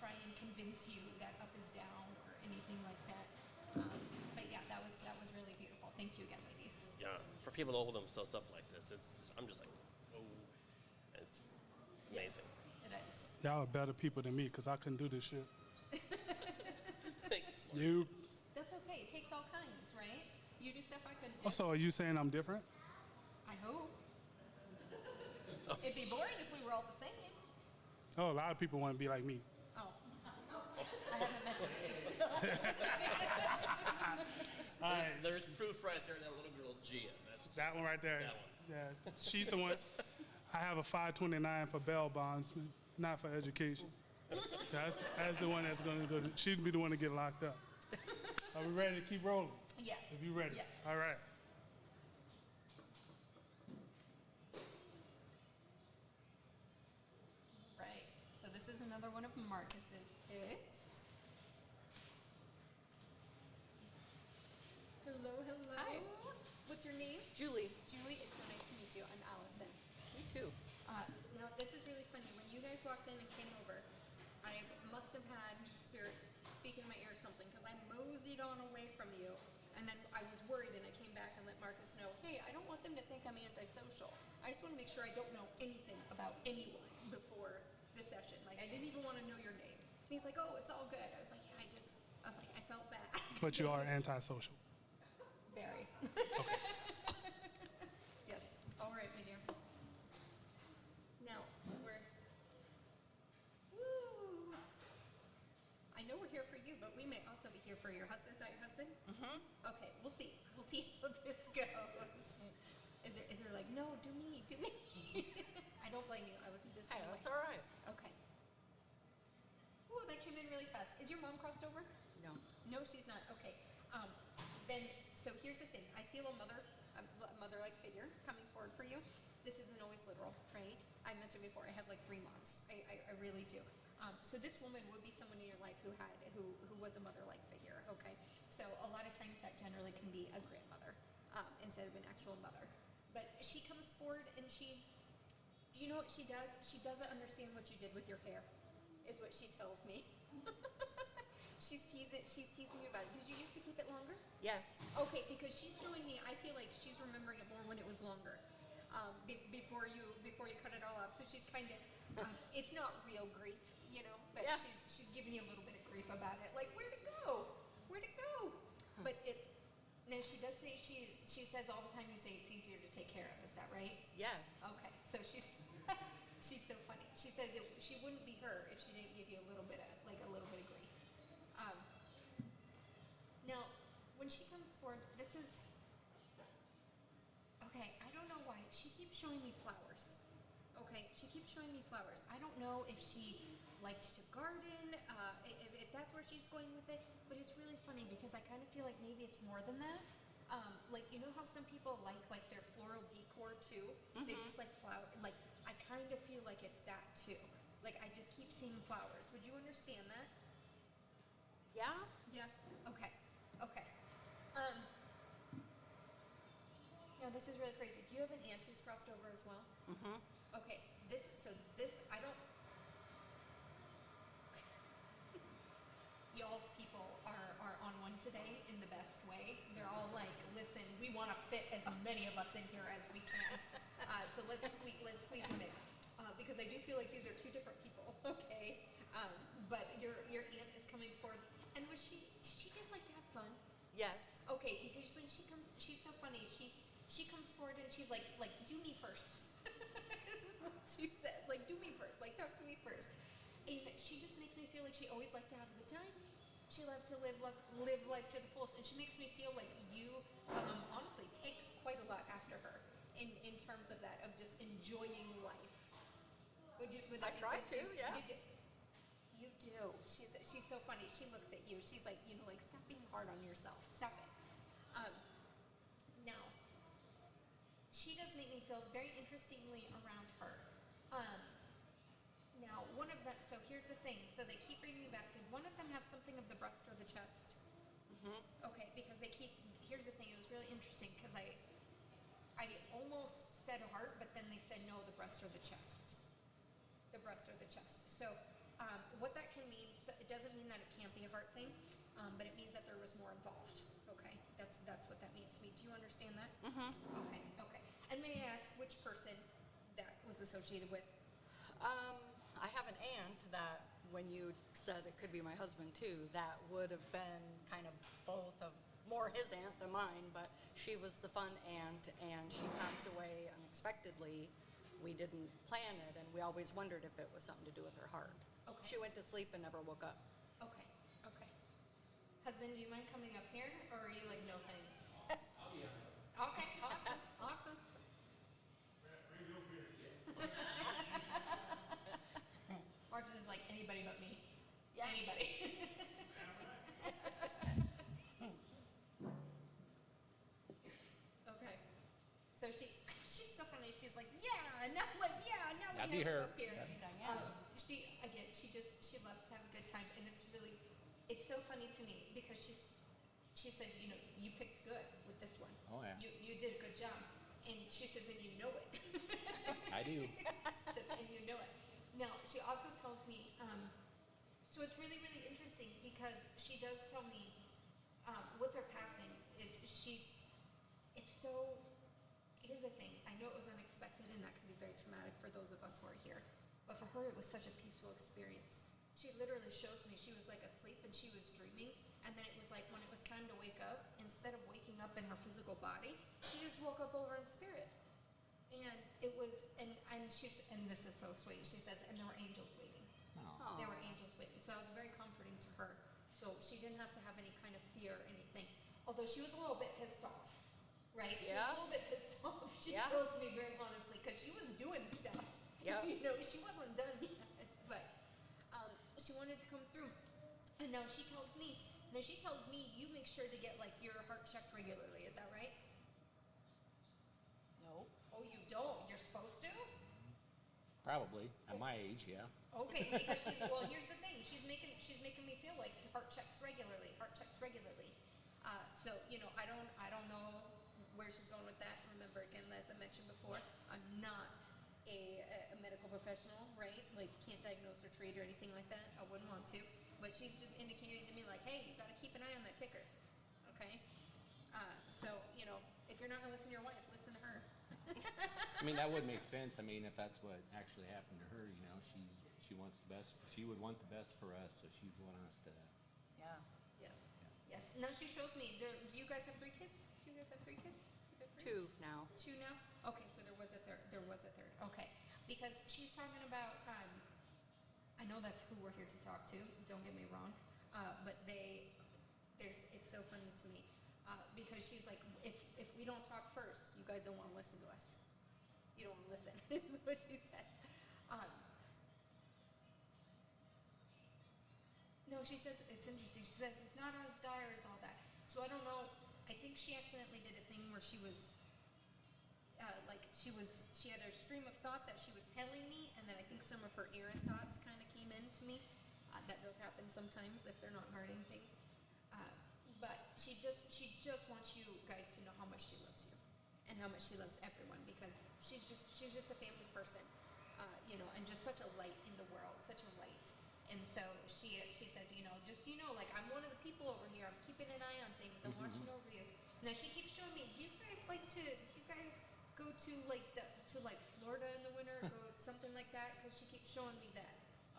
try and convince you that up is down or anything like that. But yeah, that was really beautiful. Thank you again, ladies. Yeah, for people to hold themselves up like this, I'm just like, whoa. It's amazing. It is. Y'all are better people than me because I couldn't do this shit. Thanks. You. That's okay. It takes all kinds, right? You do stuff I couldn't do. Also, are you saying I'm different? I hope. It'd be boring if we were all the same. Oh, a lot of people want to be like me. Oh. I haven't met those people. All right, There's proof right there, that little girl, Gia. That's that one right there. That one. Yeah, she's the one. I have a 529 for bail bonds, not for education. That's the one that's going to go. She'd be the one to get locked up. Are we ready to keep rolling? Yes. If you ready. Yes. All right. Right. So this is another one of Marcus's picks. Hello. Hi. What's your name? Julie. Julie. It's so nice to meet you. I'm Allison. Me too. Now this is really funny. When you guys walked in and came over, I must have had spirits speak in my ear or something because I moseyed on away from you And then I was worried, and I came back and let Marcus know, hey, I don't want them to think I'm antisocial. I just want to make sure I don't know anything about anyone before the session. Like, I didn't even want to know your name. And he's like, oh, it's all good. I was like, yeah, I was like, I felt bad. But you are antisocial. Very. Yes. All right, my dear. Now, woo! I know we're here for you, but we may also be here for your husband. Is that your husband? Mm-hmm. Okay, we'll see. We'll see how this goes. Is there like, no, do me. I don't blame you. I would be the same way. That's all right. Okay. Ooh, that came in really fast. Is your mom crossed over? No. No, she's not. Okay. Then, so here's the thing. I feel a mother-like figure coming forward for you. This isn't always literal, right? I mentioned before, I have like 3 moms. I really do. So this woman would be someone in your life who was a mother-like figure, okay? So a lot of times that generally can be a grandmother instead of an actual mother. But she comes forward and do you know what she does? She doesn't understand what you did with your hair, is what she tells me. She's teasing you about it. Did you used to keep it longer? Yes. Okay, because she's showing me, I feel like she's remembering it more when it was longer, before you cut it all off. So she's kind of, it's not real grief, you know, but Yeah. she's giving you a little bit of grief about it. Like, where'd it go? But now she does say, she says all the time, you say it's easier to take care of. Is that right? Yes. Okay, so she's so funny. She says she wouldn't be her if she didn't give you a little bit of grief. Now, when she comes forward, okay, I don't know why. She keeps showing me flowers. Okay, she keeps showing me flowers. I don't know if she liked to garden, if that's where she's going with it, but it's really funny because I kind of feel like maybe it's more than that. Like, you know how some people like their floral decor too? They just like flower, like, I kind of feel like it's that too. Like, I just keep seeing flowers. Would you understand that? Yeah? Yeah. Okay. Now this is really crazy. Do you have an aunt who's crossed over as well? Mm-hmm. Okay. I don't. Y'all's people are on one today in the best way. They're all like, listen, we want to fit as many of us in here as we can. So let's squeeze them in. Because I do feel like these are 2 different people. Okay. But your aunt is coming forward. And did she just like to have fun? Yes. Okay, because when she comes, she's so funny. She comes forward and she's like, do me first. She says, like, do me first. Like, talk to me first. And she just makes me feel like she always liked to have a good time. She loved to live life to the fullest. And she makes me feel like you, honestly, take quite a lot after her in terms of that, of just enjoying life. Would that I try make sense to, yeah. You do. She's so funny. She looks at you. She's like, you know, like, stop being hard on yourself. Stop it. Now, she does make me feel very interestingly around her. Now, one of them, so here's the thing. So they keep bringing you back. Did one of them have something of the breast or the chest? Mm-hmm. Okay, because here's the thing. It was really interesting because I almost said heart, but then they said no, the breast or the chest. The breast or the chest. So what that can mean, so it doesn't mean that it can't be a heart thing, but it means that there was more involved. Okay, that's what that means to me. Do you understand that? Mm-hmm. Okay. And may I ask which person that was associated with? I have an aunt that, when you said it could be my husband too, that would have been kind of both of, more his aunt than mine, but she was the fun aunt, and she passed away unexpectedly. We didn't plan it, and we always wondered if it was something to do with her heart. Okay. She went to sleep and never woke up. Okay. Husband, do you mind coming up here, or are you like, no thanks? I'll be on it. Okay, awesome. Markson's like, anybody but me. Yeah. Anybody. Okay. So she's so funny. She's like, now we That'd have be her her. up here. That'd be Diane. She loves to have a good time, and it's so funny to me because she says, you know, you picked good with this one. Oh, yeah. You did a good job, and she says, and you know it. I do. Says, and you know it. Now she also tells me, so it's really, really interesting because she does tell me with her passing is so here's the thing. I know it was unexpected and that can be very traumatic for those of us who are here. But for her, it was such a peaceful experience. She literally shows me she was like asleep and she was dreaming. And then it was like when it was time to wake up, instead of waking up in her physical body, she just woke up over in spirit. And it was, and this is so sweet. She says, and there were angels waiting. Aw. There were angels waiting. So it was very comforting to her. So she didn't have to have any kind of fear or anything. Although she was a little bit pissed off, right? She was Yeah. a little bit pissed off. She Yeah. tells me very honestly, because she was doing stuff. Yep. You know, she wasn't done yet. But she wanted to come through. And now she tells me, you make sure to get like your heart checked regularly. Is that right? No. Oh, you don't? You're supposed to? Probably at my age, yeah. Okay, because well, here's the thing. She's making me feel like heart checks regularly. So you know, I don't know where she's going with that. Remember, again, as I mentioned before, I'm not a medical professional, right? Like, can't diagnose or treat or anything like that. I wouldn't want to. But she's just indicating to me like, hey, you got to keep an eye on that ticker, okay? So you know, if you're not gonna listen to your wife, listen to her. I mean, that would make sense. I mean, if that's what actually happened to her, you know, she wants the best. She would want the best for us, so she'd want us to. Yeah. Yes. Yes. Now she shows me. Do you guys have 3 kids? Do you guys have 3 kids? You have 3? 2 now. 2 now? Okay, so there was a third. Okay, because she's talking about. I know that's who we're here to talk to. Don't get me wrong, but it's so funny to me because she's like, if we don't talk first, you guys don't want to listen to us. You don't want to listen. Is what she says. No, she says, it's interesting. She says, it's not as dire as all that. So I don't know. I think she accidentally did a thing where she was, she had a stream of thought that she was telling me, and then I think some of her errant thoughts kind of came into me. That does happen sometimes if they're not guarding things. But she just wants you guys to know how much she loves you, and how much she loves everyone, because she's just a family person, you know, and just such a light in the world, such a light. And so she says, you know, just, you know, like, I'm one of the people over here. I'm keeping an eye on things. I'm watching over you. Now she keeps showing me. Do you guys go to Florida in the winter? Go something like that? Because she keeps showing me that.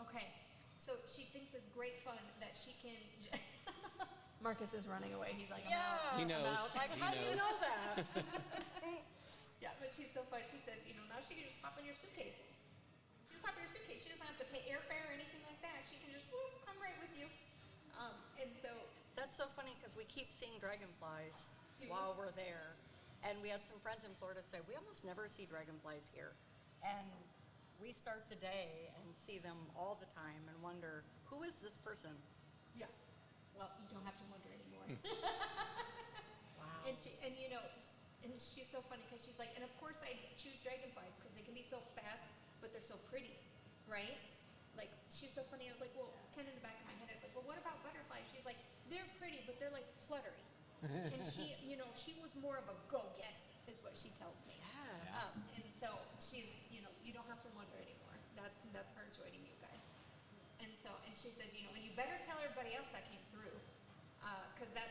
Okay. So she thinks it's great fun that she can. Marcus is running away. He's like, I'm out. He knows. Like, He how do you knows. know that? Yeah, but she's so funny. She says, you know, now she can just pop in your suitcase. She just pop in your suitcase. She doesn't have to pay airfare or anything like that. She can just come right with you. And so That's so funny because we keep seeing dragonflies Do you? while we're there. And we had some friends in Florida say, we almost never see dragonflies here. And we start the day and see them all the time and wonder, who is this person? yeah. Well, you don't have to wonder anymore. Wow. And you know, and she's so funny because she's like, and of course I choose dragonflies because they can be so fast, but they're so pretty, right? Like, she's so funny. I was like, well, kind of in the back of my head, I was like, well, what about butterflies? She's like, they're pretty, but they're like fluttery. And she, you know, she was more of a go-getter, is what she tells me. Yeah. And so she's, you know, you don't have to wonder anymore. That's her joining you guys. And so, and she says, you know, and you better tell everybody else that came through, because that's.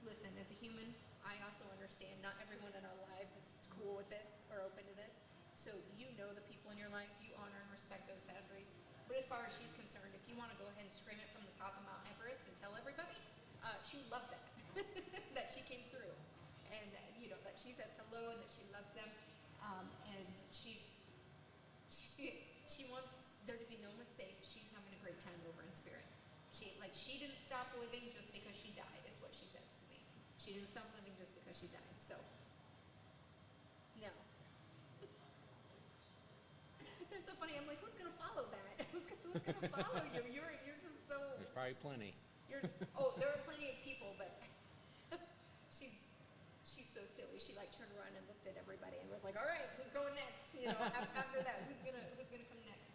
Listen, as a human, I also understand not everyone in our lives is cool with this or open to this. So you know the people in your lives, you honor and respect those boundaries. But as far as she's concerned, if you want to go ahead and scream it from the top of Mount Everest and tell everybody, she would love that, that she came through. And, you know, that she says hello and that she loves them. And she wants there to be no mistake. She's having a great time over in spirit. She didn't stop living just because she died, is what she says to me. She didn't stop living just because she died. So, no. It's so funny. I'm like, who's gonna follow that? Who's gonna follow you? You're just so. There's probably plenty. There are plenty of people, but she's so silly. She like turned around and looked at everybody and was like, "All right, who's going next? You know, after that, who's gonna come next?"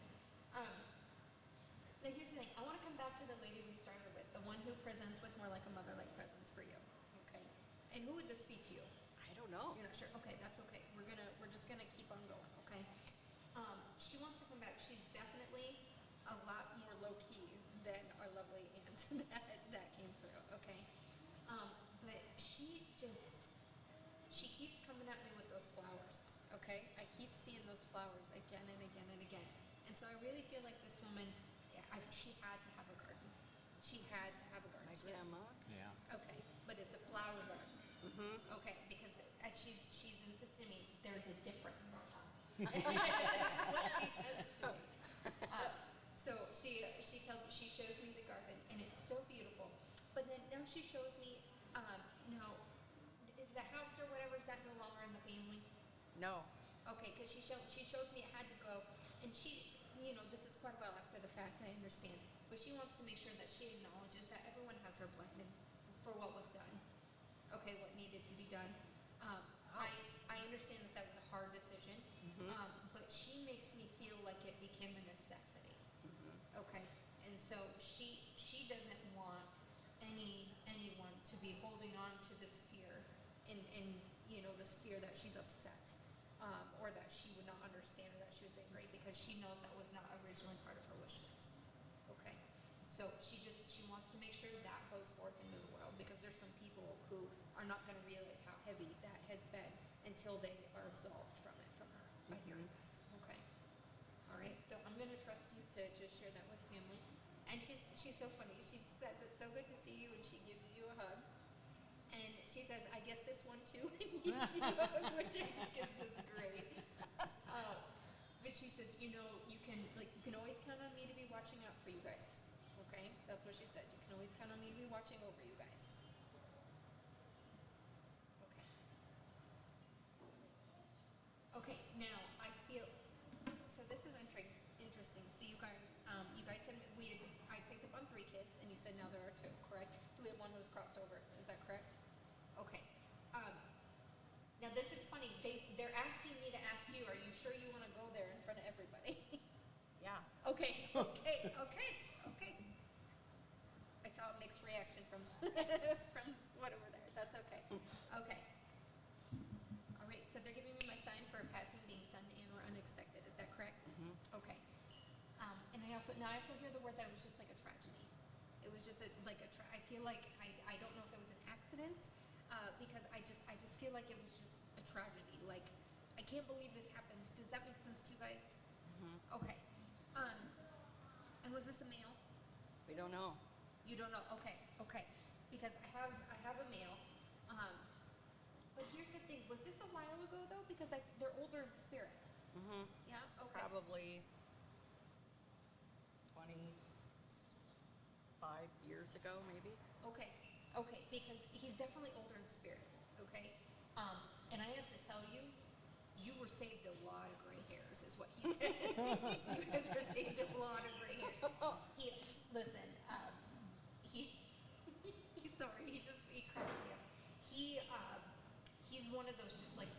Now here's the thing. I want to come back to the lady we started with, the one who presents with more like a mother-like presence for you. Okay. And who would this be to you? I don't know. You're not sure? Okay, that's okay. We're just gonna keep on going, okay? She wants to come back. She's definitely a lot more low-key than our lovely aunt that came through, okay? But she just, she keeps coming at me with those flowers, okay? I keep seeing those flowers again and again and again. And so I really feel like this woman, she had to have a garden. She had to have a garden. My grandma. Yeah. Okay, but it's a flower garden. Mm-hmm. Okay, because she's insisting me there's a difference. That's what she says to me. So she tells me, she shows me the garden, and it's so beautiful. But then now she shows me, now, is the house or whatever, is that no longer in the family? No. Okay, because she shows me it had to go, and she, this is quite a while after the fact, I understand, but she wants to make sure that she acknowledges that everyone has her blessing for what was done. Okay, what needed to be done. I understand that was a hard decision, but she makes me feel like it became a necessity. Okay, and so she doesn't want anyone to be holding on to this fear, and this fear that she's upset, or that she would not understand, or that she was angry, because she knows that was not originally part of her wishes. Okay, so she wants to make sure that goes forth into the world, because there's some people who are not going to realize how heavy that has been until they are absolved from her by hearing this. Okay, all right. So I'm going to trust you to just share that with family. And she's so funny. She says it's so good to see you, and she gives you a hug. And she says, I guess this one too, and gives you a hug, which I think is just great. But she says, you can always count on me to be watching out for you guys. Okay? That's what she said. You can always count on me to be watching over you guys. Okay. Okay, now I feel, so this is interesting. So you guys said I picked up on 3 kids, and you said now there are 2, correct? Do we have one who's crossed over? Is that correct? Okay. Now this is funny. They're asking me to ask you, are you sure you want to go there in front of everybody? Yeah. Okay. I saw a mixed reaction from whatever there. That's okay. Okay. All right. So they're giving me my sign for a passing being sudden and or unexpected. Is that correct? Mm-hmm. Okay. And I also hear the word that it was just like a tragedy. It was just I feel like I don't know if it was an accident, because I just feel like it was just a tragedy. Like, I can't believe this happened. Does that make sense to you guys? Mm-hmm. Okay. And was this a male? We don't know. You don't know? Okay. Because I have a male. But here's the thing. Was this a while ago though? Because they're older in spirit. Mm-hmm. Yeah. Okay. Probably 25 years ago, maybe. Okay, because he's definitely older in spirit, okay? And I have to tell you, you were saved a lot of gray hairs, is what he says. You guys were saved a lot of gray hairs. Listen, he's sorry, he cracks me up. He's one of those just like,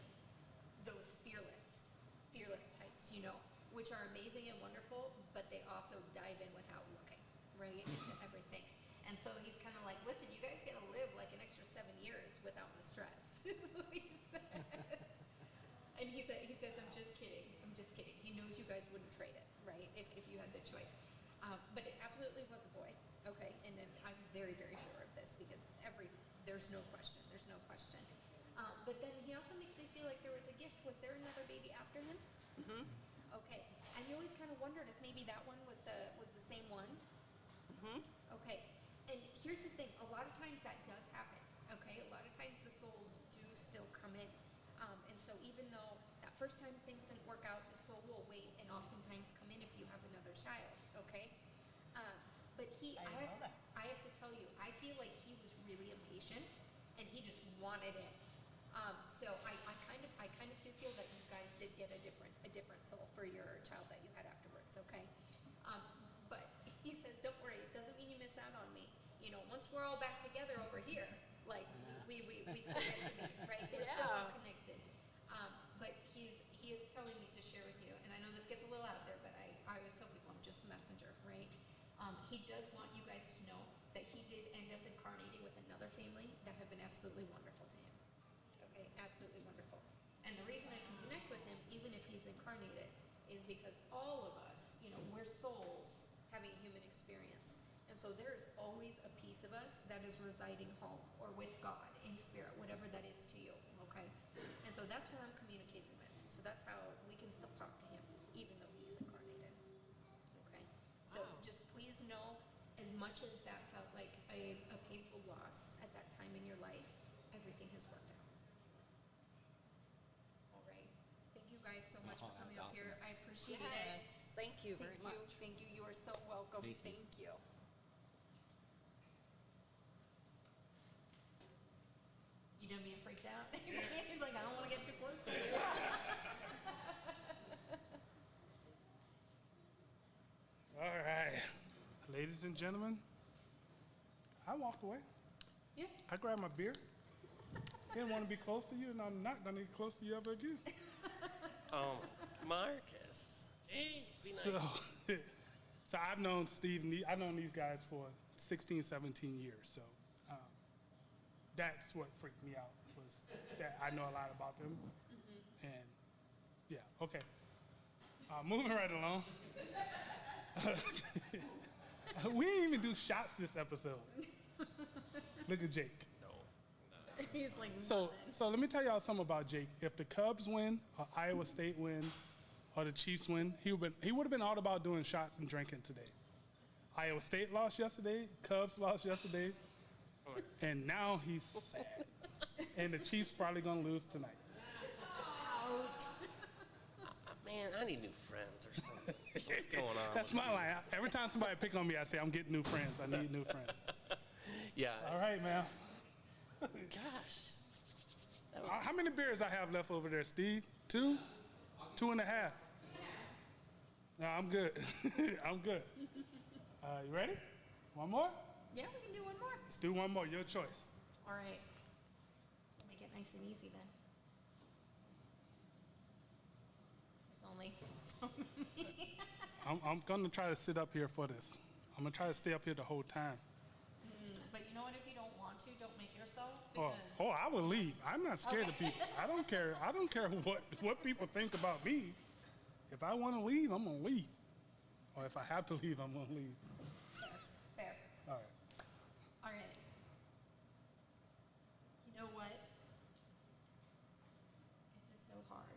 those fearless types, which are amazing and wonderful, but they also dive in without looking, right, into everything. And so he's kind of like, listen, you guys get to live like an extra 7 years without the stress, is what he says. And he says, I'm just kidding. He knows you guys wouldn't trade it, right, if you had the choice. But it absolutely was a boy, okay? And then I'm very, very sure of this, because there's no question. But then he also makes me feel like there was a gift. Was there another baby after him? Mm-hmm. Okay. And you always kind of wondered if maybe that one was the same one. Mm-hmm. Okay. And here's the thing, a lot of times that does happen, okay? A lot of times the souls do still come in. And so even though that first time things didn't work out, the soul will wait and oftentimes come in if you have another child, okay? But I have to tell you, I feel like he was really impatient and he just wanted it. So I kind of do feel that you guys did get a different soul for your child that you had afterwards, okay? But he says, don't worry, it doesn't mean you miss out on me. Once we're all back together over here, like, we still get to be, right? We're still all connected. But he is telling me to share with you, and I know this gets a little out there, but I always tell people I'm just a messenger, right? He does want you guys to know that he did end up incarnating with another family that have been absolutely wonderful to him. Okay, absolutely wonderful. And the reason I can connect with him, even if he's incarnated, is because all of us, we're souls having a human experience. And so there's always a piece of us that is residing home or with God in spirit, whatever that is to you, Okay? And so that's who I'm communicating with. So that's how we can still talk to him, even though he's incarnated. Okay? So just please know, as much as that felt like a painful loss at that time in your life, everything has worked out. All right? Thank you guys so much for Oh, coming that's up here. awesome. I appreciate it. Yes, thank you very much. Thank you. You are so welcome. Thank you. Thank you. You done being freaked out? He's like, I don't want to get too close to you. All right. Ladies and gentlemen, I walked away. Yeah. I grabbed my beer. Didn't want to be close to you, and I'm not going to get close to you ever again. Marcus. Jeez, be nice. So I've known Steve, and I've known these guys for 16, 17 years. So that's what freaked me out, was that I know a lot about them. And yeah, okay. Moving right along. We didn't even do shots this episode. Look at Jake. He's like, So let me tell y'all something about Jake. If the Cubs win, or Iowa State win, or the Chiefs win, he would have been all about doing shots and drinking today. Iowa State lost yesterday, Cubs lost yesterday, and now he's sad. And the Chiefs probably gonna lose tonight. Man, I need new friends or something. What's going on? That's my line. Every time somebody pick on me, I say I'm getting new friends. I need new friends. Yeah. All right, man. Gosh. How many beers I have left over there, Steve? 2? 2.5. No, I'm good. I'm good. You ready? One more? yeah, we can do one more. Let's do one more. Your choice. All right. Make it nice and easy then. There's only so many. I'm gonna try to sit up here for this. I'm gonna try to stay up here the whole time. But you know what? If you don't want to, don't make yourself. Oh, Because I will leave. I'm not scared of people. I don't care. I don't care what people think about me. If I want to leave, I'm gonna leave. Or if I have to leave, I'm gonna leave. fair. All right. All right. You know what? This is so hard.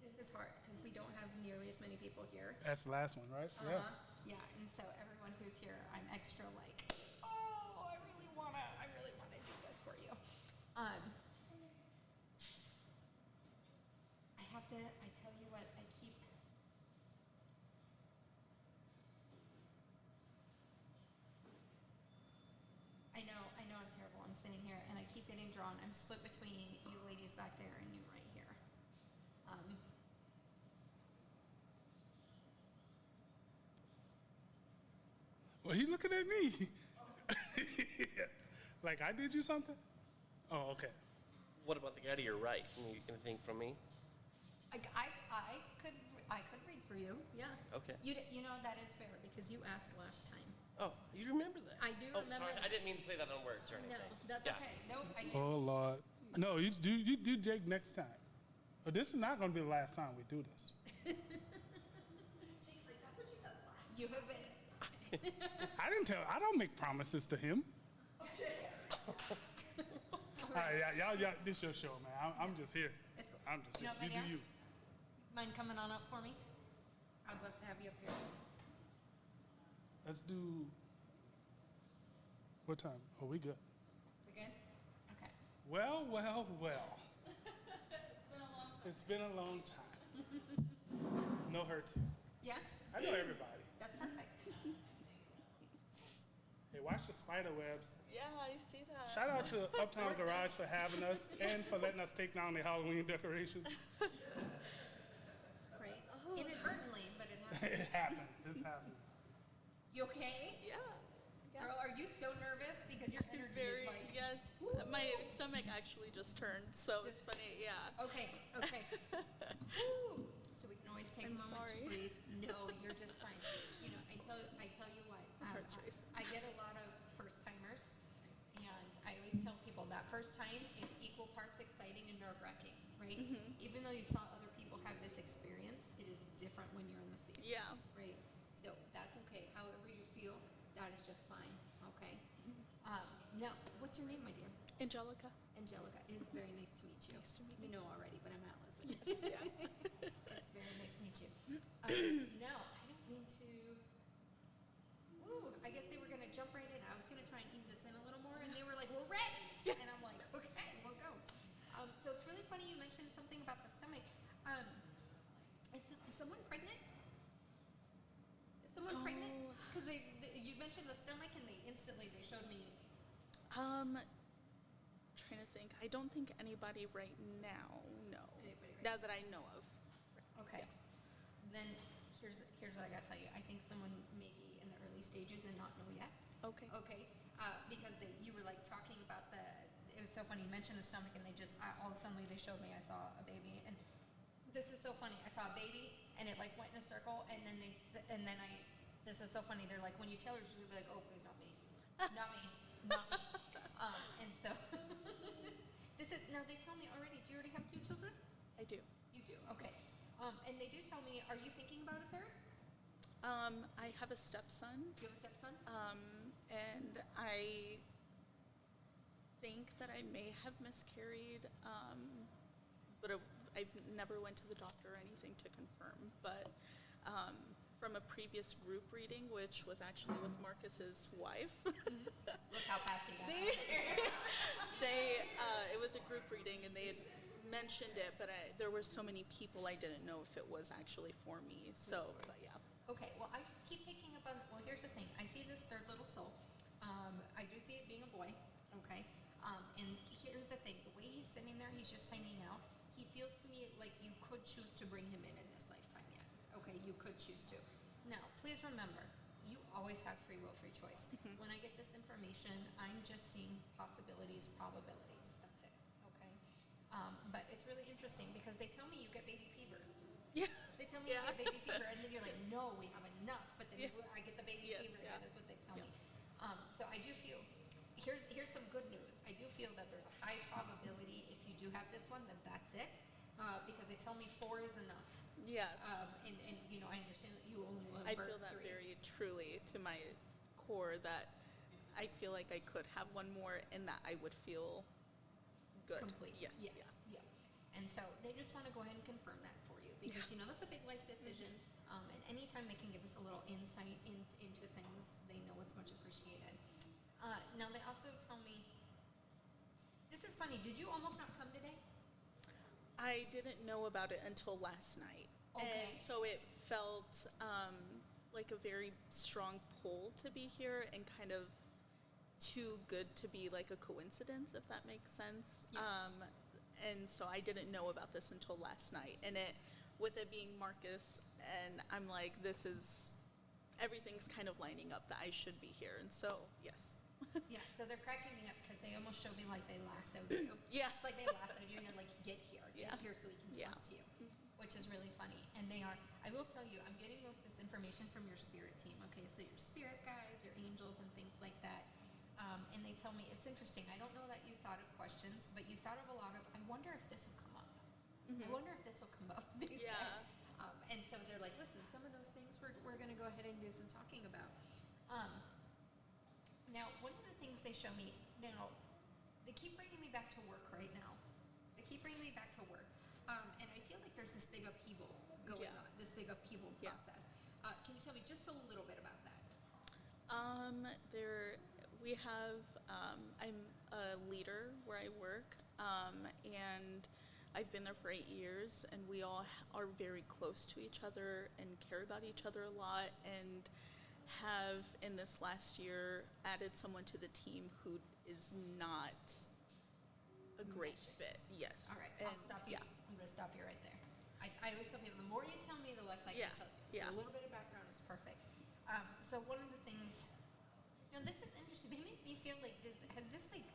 This is hard because we don't have nearly as many people here. That's the last one, right? Yeah. Yeah, and so everyone who's here, I'm extra like, oh, I really wanna do this for you. I tell you what, I know I'm terrible. I'm sitting here and I keep getting drawn. I'm split between you ladies back there and you right here. Well, he looking at me. Like I did you something? Oh, okay. What about the guy to your right? Anything from me? I could read for you. Yeah. Okay. You know that is fair because you asked last time. Oh, you remember that? I do Oh, remember sorry. that. I didn't mean to play that on words or No, anything. that's Yeah. okay. No, I didn't. Oh Lord. No, you do Jake next time. But this is not gonna be the last time we do this. Jake's like, that's what you said last. You have been. I don't make promises to him. All right, y'all, this your show, man. I'm just here. It's cool. I'm just You know here. what, You do Maria? you. Mind coming on up for me? I'd love to have you up here. Let's do. What time? Oh, we good. We good? Okay. Well. It's been a long time. It's been a long time. No hurt here. Yeah? I know everybody. That's perfect. Hey, watch the spider webs. Yeah, I see that. Shout out to Uptown Garage for having us and for letting us take down the Halloween decorations. Great. Inadvertently, but it happened. It happened. This happened. You okay? Yeah. Girl, are you so nervous? Because your energy Very, is like... yes. My stomach actually just turned, so it's funny, yeah. Okay. Woo. So we can always take I'm a moment sorry. to breathe. No, you're just fine. You know, I tell you what. heart's racing. I get a lot of first timers, and I always tell people that first time it's equal parts exciting and nerve wracking, right? Even though you saw other people have this experience, it is different when you're in the seat. Yeah. Right. So that's okay. However you feel, that is just fine. Okay. Now, what's your name, my dear? Angelica. Angelica, it is very nice to meet you. Nice to meet You know already, but I'm Allison. Yes, yeah. It's very nice to meet you. Now, I don't mean to. Woo! I guess they were going to jump right in. I was going to try and ease us in a little more, and they were like, "We're ready," and I'm like, "Okay, we'll go." So it's really funny you mentioned something about the stomach. Is someone pregnant? Is someone pregnant? Because you mentioned the stomach, and they showed me. Trying to think. I don't think anybody right now. No. Anybody right Now that I know of. Okay. Then here's what I gotta tell you. I think someone may be in the early stages and not know yet. Okay. Okay. Because you were like talking about it was so funny. You mentioned the stomach, and they just all of a sudden they showed me. I saw a baby, and this is so funny. I saw a baby, and it like went in a circle, and then this is so funny. They're like, when you tell her, she'll be like, "Oh, please, not me, not me, not me." And so this is now. They tell me already. Do you already have 2 children? I do. You do. Okay. And they do tell me. Are you thinking about a third? I have a stepson. Do you have a stepson? And I think that I may have miscarried, but I've never went to the doctor or anything to confirm. But from a previous group reading, which was actually with Marcus's wife, Look how fast he got. It was a group reading, and they had mentioned it, but there were so many people I didn't know if it was actually for me. So, but yeah. Okay, well, I just keep picking up on, well, here's the thing. I see this third little soul. I do see it being a boy, okay? And here's the thing. The way he's sitting there, he's just hanging out. He feels to me like you could choose to bring him in this lifetime yet. Okay, you could choose to. Now, please remember, you always have free will, free choice. When I get this information, I'm just seeing possibilities, probabilities. That's it, okay? But it's really interesting because they tell me you get baby fever. Yeah. They tell me you get baby fever, and then you're like, no, we have enough. But then I get the baby Yes, fever. yeah. That is what they tell me. So I do feel, here's some good news. I do feel that there's a high probability if you do have this one, that that's it. Because they tell me 4 is enough. Yeah. And I understand that you only will I birth feel that 3. very truly to my core that I feel like I could have one more and that I would feel good. Complete. Yes. Yes. Yeah. Yeah. And so they just want to go ahead and confirm that for you because that's a big life decision. And anytime they can give us a little insight into things, they know it's much appreciated. Now they also tell me, this is funny. Did you almost not come today? I didn't know about it until last night. Okay. And so it felt like a very strong pull to be here and kind of too good to be like a coincidence, if that makes sense. Yeah. And so I didn't know about this until last night. And with it being Marcus, and I'm like, everything's kind of lining up that I should be here. And so, yes. Yeah, so they're cracking me up because they almost showed me like they lassoed you. Yeah. It's like they lassoed you and they're like, get here so we can talk to you, which is really funny. And they are, I will tell you, I'm getting most of this information from your spirit team, okay? So your spirit guides, your angels and things like that. And they tell me, it's interesting, I don't know that you thought of questions, but you thought of a lot of, I wonder if this will come up. I wonder if this will come up, they said. And so they're like, listen, some of those things we're going to go ahead and do some talking about. Now, one of the things they show me, now, they keep bringing me back to work right now. They keep bringing me back to work. And I feel like there's this big upheaval going on, this big upheaval process. Can you tell me just a little bit about that? We have, I'm a leader where I work, and I've been there for 8 years, and we all are very close to each other and care about each other a lot, and have in this last year added someone to the team who is not a great fit. Yes. All right, I'll stop you. I'm going to stop you right there. I always tell people, the more you tell me, the less I can tell you. So a little bit of background is perfect. So one of the things, this is interesting. They make me feel like, has this like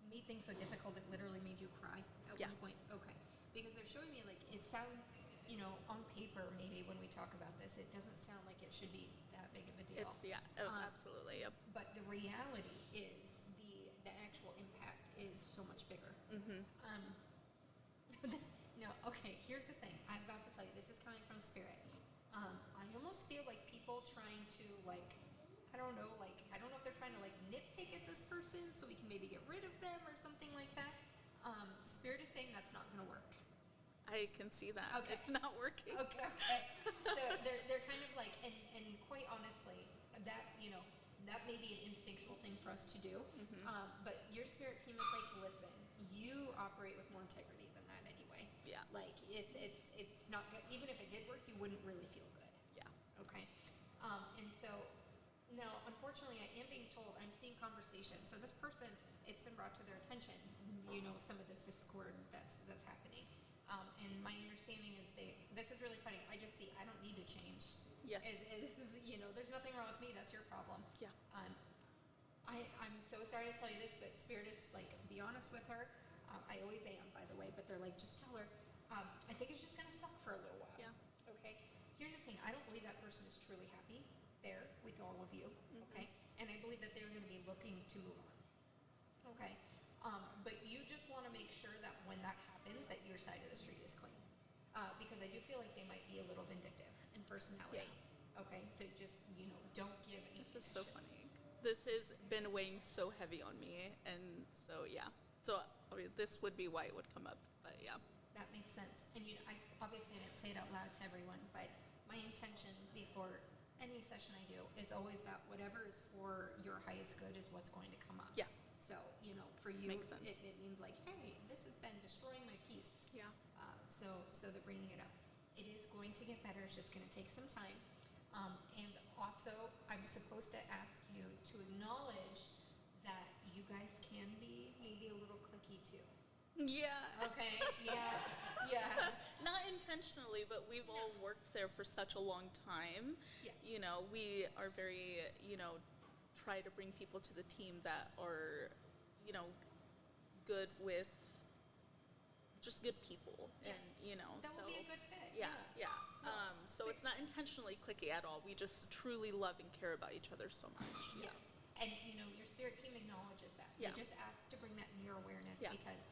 made things so difficult it literally made you cry at one point? Okay. Because they're showing me like, it sounds, on paper, maybe when we talk about this, it doesn't sound like it should be that big of a deal. It's, absolutely. Yep. But the reality is the actual impact is so much bigger. Okay, here's the thing. I'm about to tell you, this is coming from spirit. I almost feel like people trying to I don't know if they're trying to like nitpick at this person so we can maybe get rid of them or something like that. Spirit is saying that's not going to work. I can see that. Okay. It's not working. Okay. So they're kind of like, and quite honestly, that, you know, that may be an instinctual thing for us to do. But your spirit team is like, listen, you operate with more integrity than that anyway. Yeah. Like it's not good. Even if it did work, you wouldn't really feel good. Yeah. Okay. And so now, unfortunately, I am being told I'm seeing conversation. So this person, it's been brought to their attention, you know, some of this discord that's happening. And my understanding is this is really funny. I just see, I don't need to change. Yes. You know, there's nothing wrong with me. That's your problem. Yeah. I'm so sorry to tell you this, but Spirit is like, be honest with her. I always am, by the way, but they're like, just tell her. I think it's just going to suck for a little while. Yeah. Okay. Here's the thing. I don't believe that person is truly happy there with all of you. Okay. And I believe that they're going to be looking to move on. Okay. But you just want to make sure that when that happens, that your side of the street is clean. Because I do feel like they might be a little vindictive in personality. Yeah. Okay. So just, you know, don't give any This is so funny. This has been weighing so heavy on me, and so yeah. So I mean, this would be why it would come up, but yeah. That makes sense. And you know, I obviously didn't say it out loud to everyone, but my intention before any session I do is always that whatever is for your highest good is what's going to come up. Yeah. So, you know, for you, Makes sense. it means like, hey, this has been destroying my peace. Yeah. So they're bringing it up. It is going to get better. It's just going to take some time. And also, I'm supposed to ask you to acknowledge that you guys can be maybe a little cliquey too. Yeah. Okay. Yeah. Yeah. Not intentionally, but we've all worked there for such a long time. Yes. You know, we are very, you know, try to bring people to the team that are, you know, good with just good people. Yeah. And, you know, That so. would be a good fit. Yeah, yeah. No, So it's not intentionally cliquey at all. We just truly love and care about each other so much. Yeah. Yes. And, you know, your spirit team acknowledges that. Yeah. They just ask to bring that in your awareness Yeah. because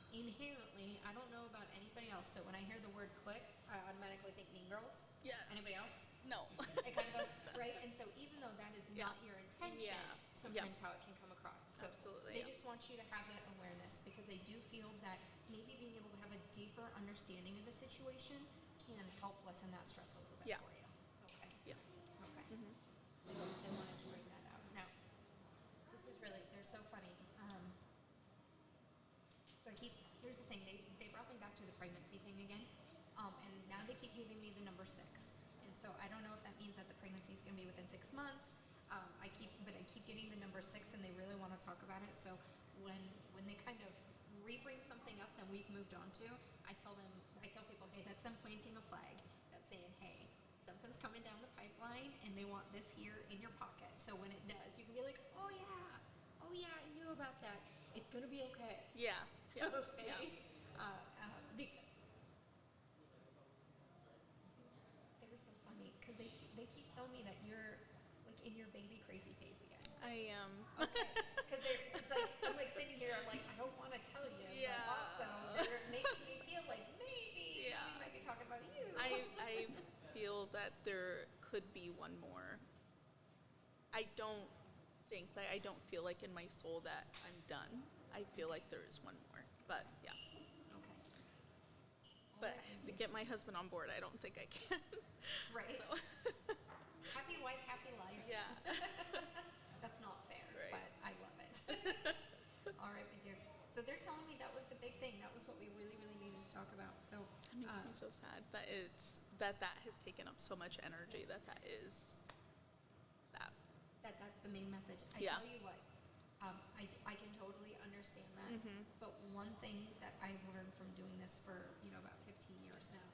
inherently, I don't know about anybody else, but when I hear the word click, I automatically think Mean Girls. Yeah. Anybody else? No. It kind of goes, right? And so even though that is Yeah. not your intention, Yeah. sometimes how it can come across. So Absolutely, they yeah. just want you to have that awareness because they do feel that maybe being able to have a deeper understanding of the situation can help lessen that stress a little bit Yeah. for you. Okay. Yeah. Okay. They wanted to bring that out. Now, this is really, they're so funny. So here's the thing, they brought me back to the pregnancy thing again, and now they keep giving me the number 6. And so I don't know if that means that the pregnancy is going to be within 6 months. I keep getting the number 6, and they really want to talk about it. So when they kind of re-bring something up that we've moved on to, I tell people, hey, that's them planting a flag that's saying, hey, something's coming down the pipeline, and they want this here in your pocket. So when it does, you can be like, oh yeah, I knew about that. It's gonna be okay. Yeah. Yeah. Okay. Yeah. They were so funny because they keep telling me that you're like in your baby crazy phase again. I am. Okay. Because it's like I'm like sitting here. I'm like I don't want to tell you. Yeah. But also they're making me feel like maybe Yeah. we might be talking about you. I feel that there could be one more. I don't feel like in my soul that I'm done. I feel like there is one more. But yeah. Okay. But to get my husband on board, I don't think I can. Right. So. Happy wife, happy life. Yeah. That's not fair, Right. but I love it. All right, my dear. So they're telling me that was the big thing. That was what we really, really needed to talk about. So That makes me so sad that that has taken up so much energy. That is that. that's the main message. I Yeah. tell you what, I can totally understand that. Mm-hmm. But one thing that I've learned from doing this for about 15 years now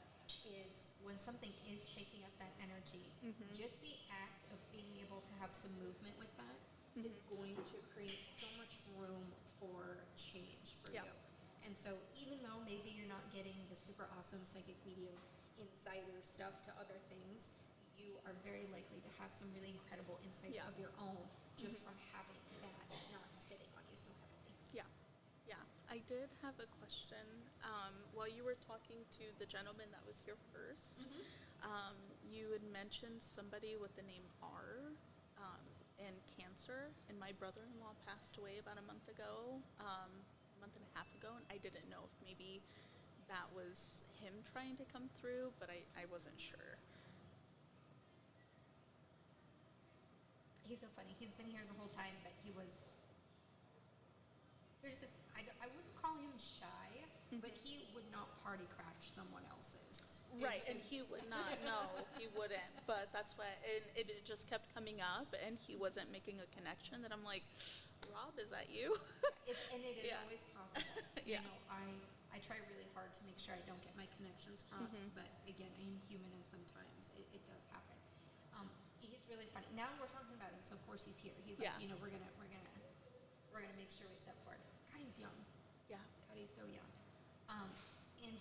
is when something is taking up that energy, Mm-hmm. just the act of being able to have some movement with that is going to create so much room for change for Yeah. you. And so even though maybe you're not getting the super awesome psychic medium insider stuff to other things, you are very likely to have some really incredible insights Yeah. of your own just from having that not sitting on you so heavily. Yeah, yeah. I did have a question. While you were talking to the gentleman that was here first, you had mentioned somebody with the name R and Cancer. foster, and my brother-in-law passed away about a month ago, a month and a half ago, and I didn't know if maybe that was him trying to come through, but I wasn't sure. He's so funny. He's been here the whole time, but he was. I wouldn't call him shy, but he would not party crash someone else's. Right, and he would not. No, he wouldn't. But that's why, and it just kept coming up, and he wasn't making a connection. That I'm like, Rob, is that you? And it is Yeah. always possible. Yeah. You know, I try really hard to make sure I don't get my connections crossed, but again, I am human, and sometimes it does happen. He's really funny. Now we're talking about him, so of course he's here. He's Yeah. like, you know, we're gonna make sure we step forward. God, he's young. Yeah. God, he's so young. And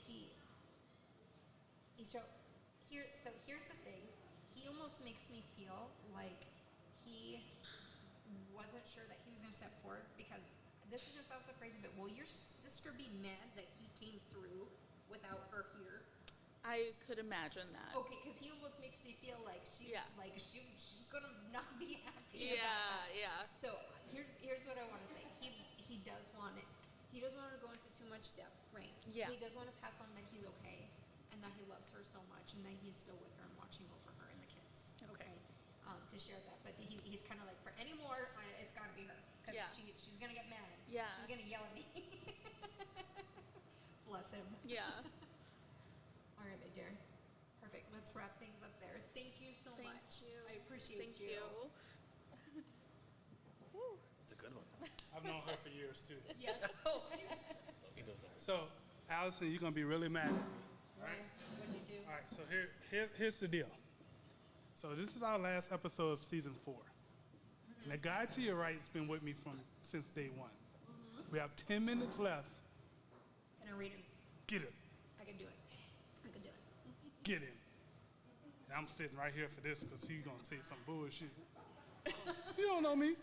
here's the thing. He almost makes me feel like he wasn't sure that he was going to step forward, because this is going to sound so crazy, but will your sister be mad that he came through without her here? I could imagine that. Okay, because he almost makes me feel like she's she's going to not be happy. Yeah, about that. yeah. So here's what I want to say. He does want it. He doesn't want to go into too much depth, right? Yeah. He does want to pass on that he's okay, and that he loves her so much, and that he's still with her and watching over her and the kids. Okay. To share that, but he's kind of like, for any more, it's got to be her, because Yeah. she's gonna get mad. Yeah. She's gonna yell at me. Bless him. Yeah. All right, my dear. Perfect. Let's wrap things up there. Thank you so Thank much. you. I appreciate Thank you. Woo. It's a good one. I've known her for years too. Yeah. He knows that. So, Allison, you're gonna be really mad at me. Right. What'd you do? All right, so here's the deal. So this is our last episode of season 4. And the guy to your right's been with me since day 1. We have 10 minutes left. Can I read him? Get him. I can do it. I can do it. Get him. And I'm sitting right here for this because he's gonna say some bullshit. You don't know me.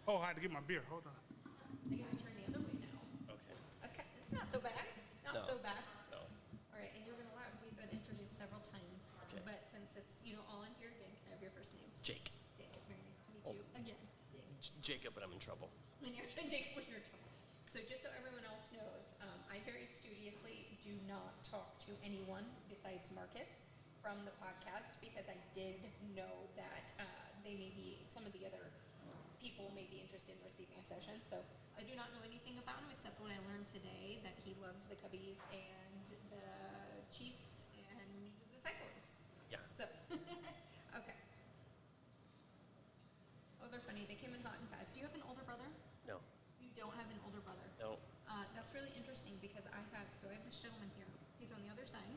Oh, I had to get my beer. Hold on. I gotta turn the other way now. Okay. It's not so bad. Not No. so bad. No. All right, and you're gonna laugh. We've been introduced several times, Okay. but since it's all in here again, can I have your first name? Jake. Jacob. Very nice to meet Oh. you again. Jake. Jacob, but I'm in trouble. When you're Jacob, when you're in trouble. So just so everyone else knows, I very studiously do not talk to anyone besides Marcus from the podcast, because I did know that some of the other people may be interested in receiving a session. So I do not know anything about him except what I learned today, that he loves the Cubbies and the Chiefs and the Cyclones. Yeah. So, okay. Oh, they're funny. They came in hot and fast. Do you have an older brother? No. You don't have an older brother. No. That's really interesting, because I have this gentleman here. He's on the other side.